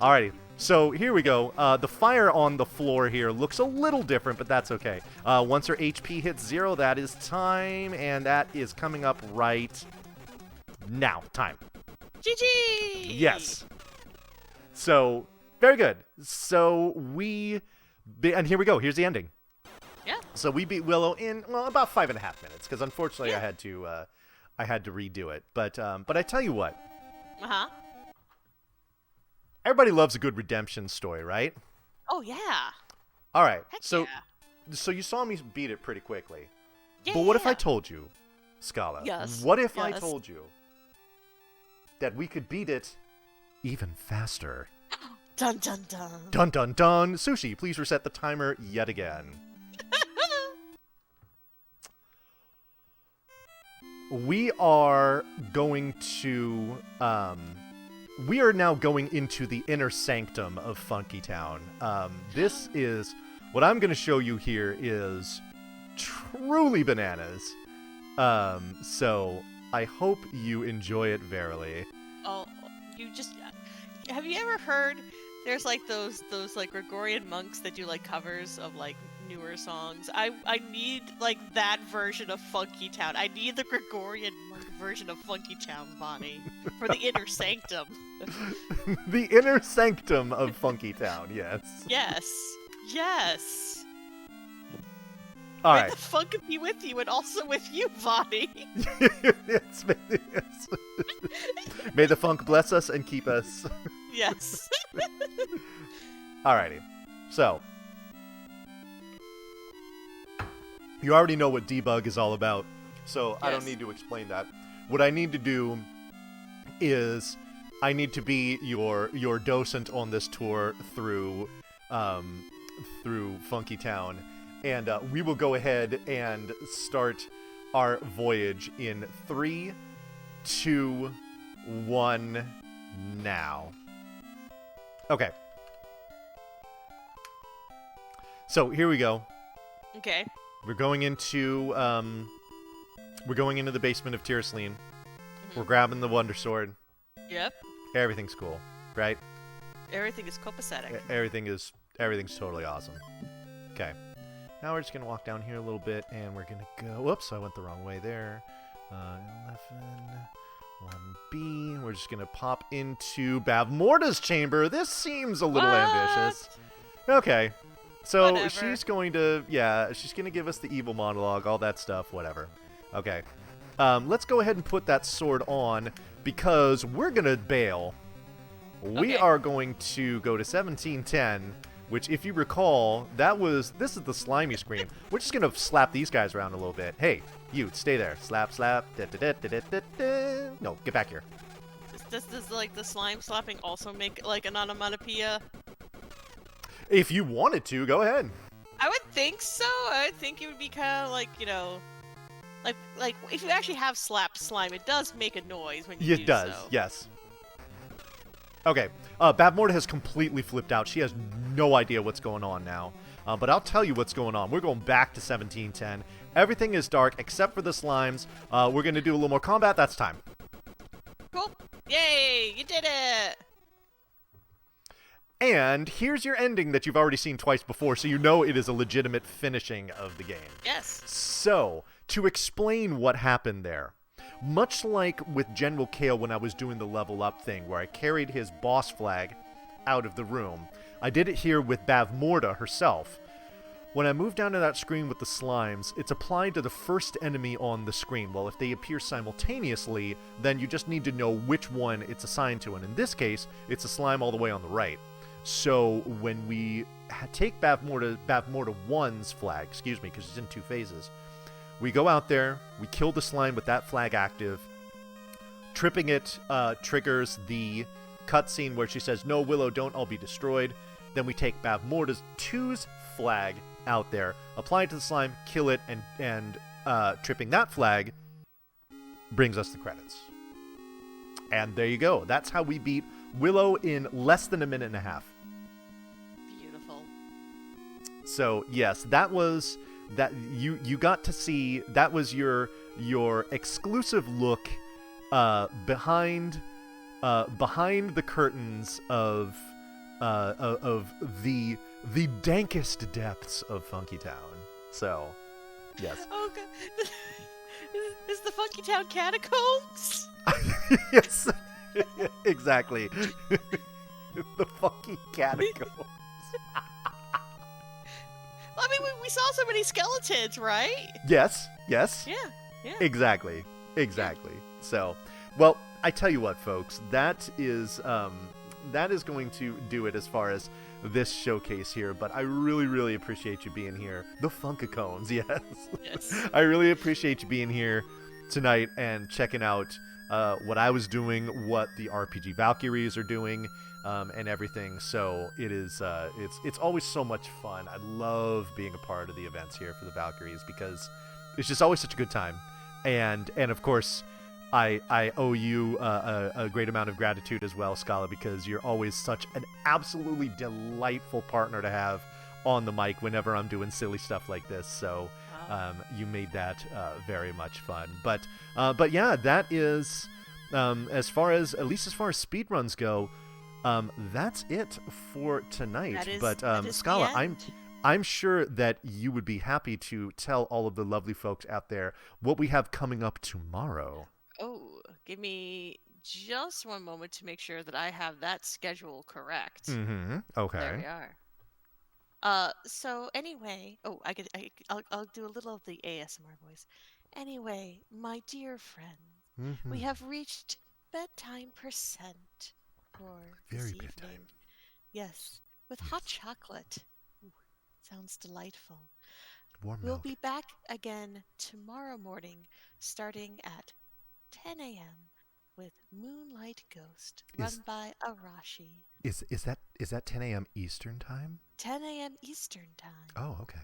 Speaker 2: Alrighty, so here we go. The fire on the floor here looks a little different, but that's okay. Once her HP hits 0, that is time, and that is coming up right now. Time.
Speaker 1: GG!
Speaker 2: Yes. So, very good. So, and here we go. Here's the ending.
Speaker 1: Yeah.
Speaker 2: So we beat Willow in about 5.5 minutes, because unfortunately I had to redo it. But I tell you what. Everybody loves a good redemption story, right?
Speaker 1: Oh yeah.
Speaker 2: All right.
Speaker 1: Heck
Speaker 2: so
Speaker 1: yeah.
Speaker 2: So you saw me beat it pretty quickly.
Speaker 1: Yeah,
Speaker 2: but what if I told you, Scala?
Speaker 1: Yes.
Speaker 2: What if I told you that we could beat it even faster?
Speaker 1: Dun dun dun.
Speaker 2: Dun dun dun. Sushi, please reset the timer yet again. We are going to, we are now going into the inner sanctum of Funky Town. This is, what I'm going to show you here is truly bananas. So I hope you enjoy it verily.
Speaker 1: Oh, have you ever heard, there's like those like Gregorian monks that do like covers of like newer songs. I need like that version of Funky Town. I need the Gregorian monk version of Funky Town, Bonnie, for the inner sanctum.
Speaker 2: The inner sanctum of Funky Town, yes.
Speaker 1: Yes. Yes.
Speaker 2: All
Speaker 1: May
Speaker 2: right.
Speaker 1: the funk be with you and also with you, Bonnie.
Speaker 2: Yes. May the funk bless us and keep us.
Speaker 1: Yes.
Speaker 2: Alrighty. So, you already know what debug is all about, so I don't need to explain that. What I need to do is I need to be your docent on this tour through Funky Town, and we will go ahead and start our voyage in 3, 2, 1, now. Okay. So here we go.
Speaker 1: Okay.
Speaker 2: We're going into the basement of Tierceline. We're grabbing the Wonder Sword.
Speaker 1: Yep.
Speaker 2: Everything's cool, right?
Speaker 1: Everything is copacetic.
Speaker 2: Everything's totally awesome. Okay. Now we're just gonna walk down here a little bit, and we're gonna go. Whoops, I went the wrong way there. 1B. We're just gonna pop into Bavmorda's chamber. This seems a little ambitious. Okay. So
Speaker 1: Whatever.
Speaker 2: she's going to, she's going to give us the evil monologue, all that stuff, whatever. Okay. Let's go ahead and put that sword on, because we're going to bail. We are going to go to 1710, which, if you recall, this is the slimy screen. We're just going to slap these guys around a little bit. Hey, you, stay there. Slap, slap. No, get back here.
Speaker 1: Does like the slime slapping also make like an onomatopoeia?
Speaker 2: If you wanted to, go ahead.
Speaker 1: I would think so. I would think it would be kind of like, you know, like if you actually have slapped slime, it does make a noise when you do so.
Speaker 2: It does, yes. Okay, Bavmorda has completely flipped out. She has no idea what's going on now. But I'll tell you what's going on. We're going back to 1710. Everything is dark except for the slimes. We're going to do a little more combat. That's time.
Speaker 1: Cool. Yay, you did it!
Speaker 2: And here's your ending that you've already seen twice before, so you know it is a legitimate finishing of the game.
Speaker 1: Yes.
Speaker 2: So, to explain what happened there, much like with General Kale when I was doing the level up thing, where I carried his boss flag out of the room, I did it here with Bavmorda herself. when I move down to that screen with the slimes, it's applied to the first enemy on the screen. Well, if they appear simultaneously, then you just need to know which one it's assigned to. And in this case, it's a slime all the way on the right. So when we take Bavmorda 1's flag, excuse me, because it's in 2 phases, we go out there, we kill the slime with that flag active. Tripping it triggers the cutscene where she says, "No, Willow, don't, I'll be destroyed." Then we take Bavmorda 2's flag out there, apply it to the slime, kill it, and tripping that flag brings us the credits. And there you go. That's how we beat Willow in less than a minute and a half.
Speaker 1: Beautiful.
Speaker 2: So yes, that was that you got to see. That was your exclusive look behind the curtains of the dankest depths of Funky Town. So, yes.
Speaker 1: Oh god, is the Funky Town catacombs?
Speaker 2: Yes, exactly. The Funky Catacombs.
Speaker 1: I mean, we saw so many skeletons, right?
Speaker 2: Yes.
Speaker 1: Yeah.
Speaker 2: Exactly. So, well, I tell you what, folks, that is going to do it as far as this showcase here, but I really, really appreciate you being here. The Funkacones, yes. Yes. I really appreciate you being here tonight and checking out what I was doing, what the RPG Valkyries are doing, and everything. So it is, it's always so much fun. I love being a part of the events here for the Valkyries because it's just always such a good time. And of course, I owe you a great amount of gratitude as well, Scala, because you're always such an absolutely delightful partner to have on the mic whenever I'm doing silly stuff like this. So you made that very much fun. But yeah, that is as far as speedruns go. That's it for tonight. But Scala, I'm sure that you would be happy to tell all of the lovely folks out there what we have coming up tomorrow.
Speaker 1: Oh, give me just one moment to make sure that I have that schedule correct.
Speaker 2: Mm-hmm. Okay.
Speaker 1: There we are. So anyway, I'll do a little of the ASMR voice. Anyway, my dear friend, we have reached bedtime percent for this evening. Bedtime. Yes, with hot chocolate. Ooh, sounds delightful.
Speaker 2: Warm
Speaker 1: We'll
Speaker 2: milk.
Speaker 1: be back again tomorrow morning, starting at 10 a.m. with Moonlight Ghost, run by Arashi.
Speaker 2: Is that 10 a.m. Eastern time?
Speaker 1: 10 a.m. Eastern time.
Speaker 2: Oh, okay.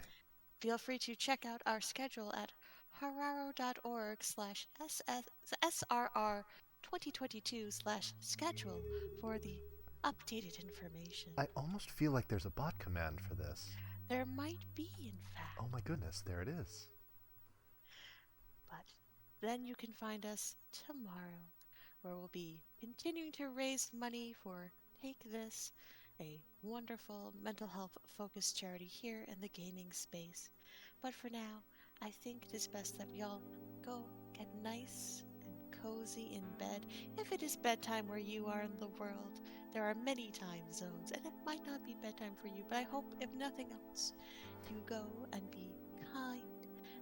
Speaker 1: Feel free to check out our schedule at hararo.org/SRR2022/schedule for the updated information.
Speaker 2: I almost feel like there's a bot command for this.
Speaker 1: There might be, in fact.
Speaker 2: Oh my goodness, there it is.
Speaker 1: But then you can find us tomorrow, where we'll be continuing to raise money for Take This, a wonderful mental health focused charity here in the gaming space. But for now, I think it is best that we all go get nice and cozy in bed. If it is bedtime where you are in the world, there are many time zones, and it might not be bedtime for you, but I hope, if nothing else, you go and be kind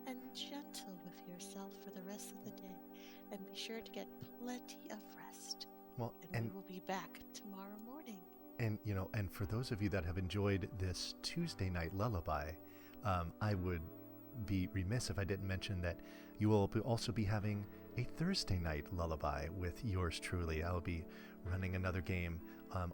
Speaker 1: and gentle with yourself for the rest of the day, and be sure to get plenty of rest.
Speaker 2: Well,
Speaker 1: and we will be back tomorrow morning.
Speaker 2: And and for those of you that have enjoyed this Tuesday night lullaby, I would be remiss if I didn't mention that you will also be having a Thursday night lullaby with yours truly. I'll be running another game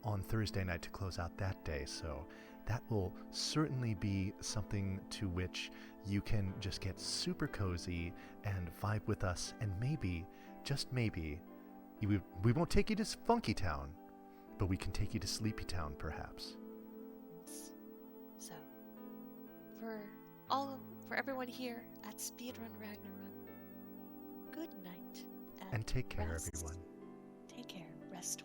Speaker 2: on Thursday night to close out that day, so that will certainly be something to which you can just get super cozy and vibe with us, and maybe, just maybe, we won't take you to Funky Town, but we can take you to Sleepy Town, perhaps.
Speaker 1: So, for everyone here at Speedrun Ragnarok, good night.
Speaker 2: And take care, everyone.
Speaker 1: Take care. Rest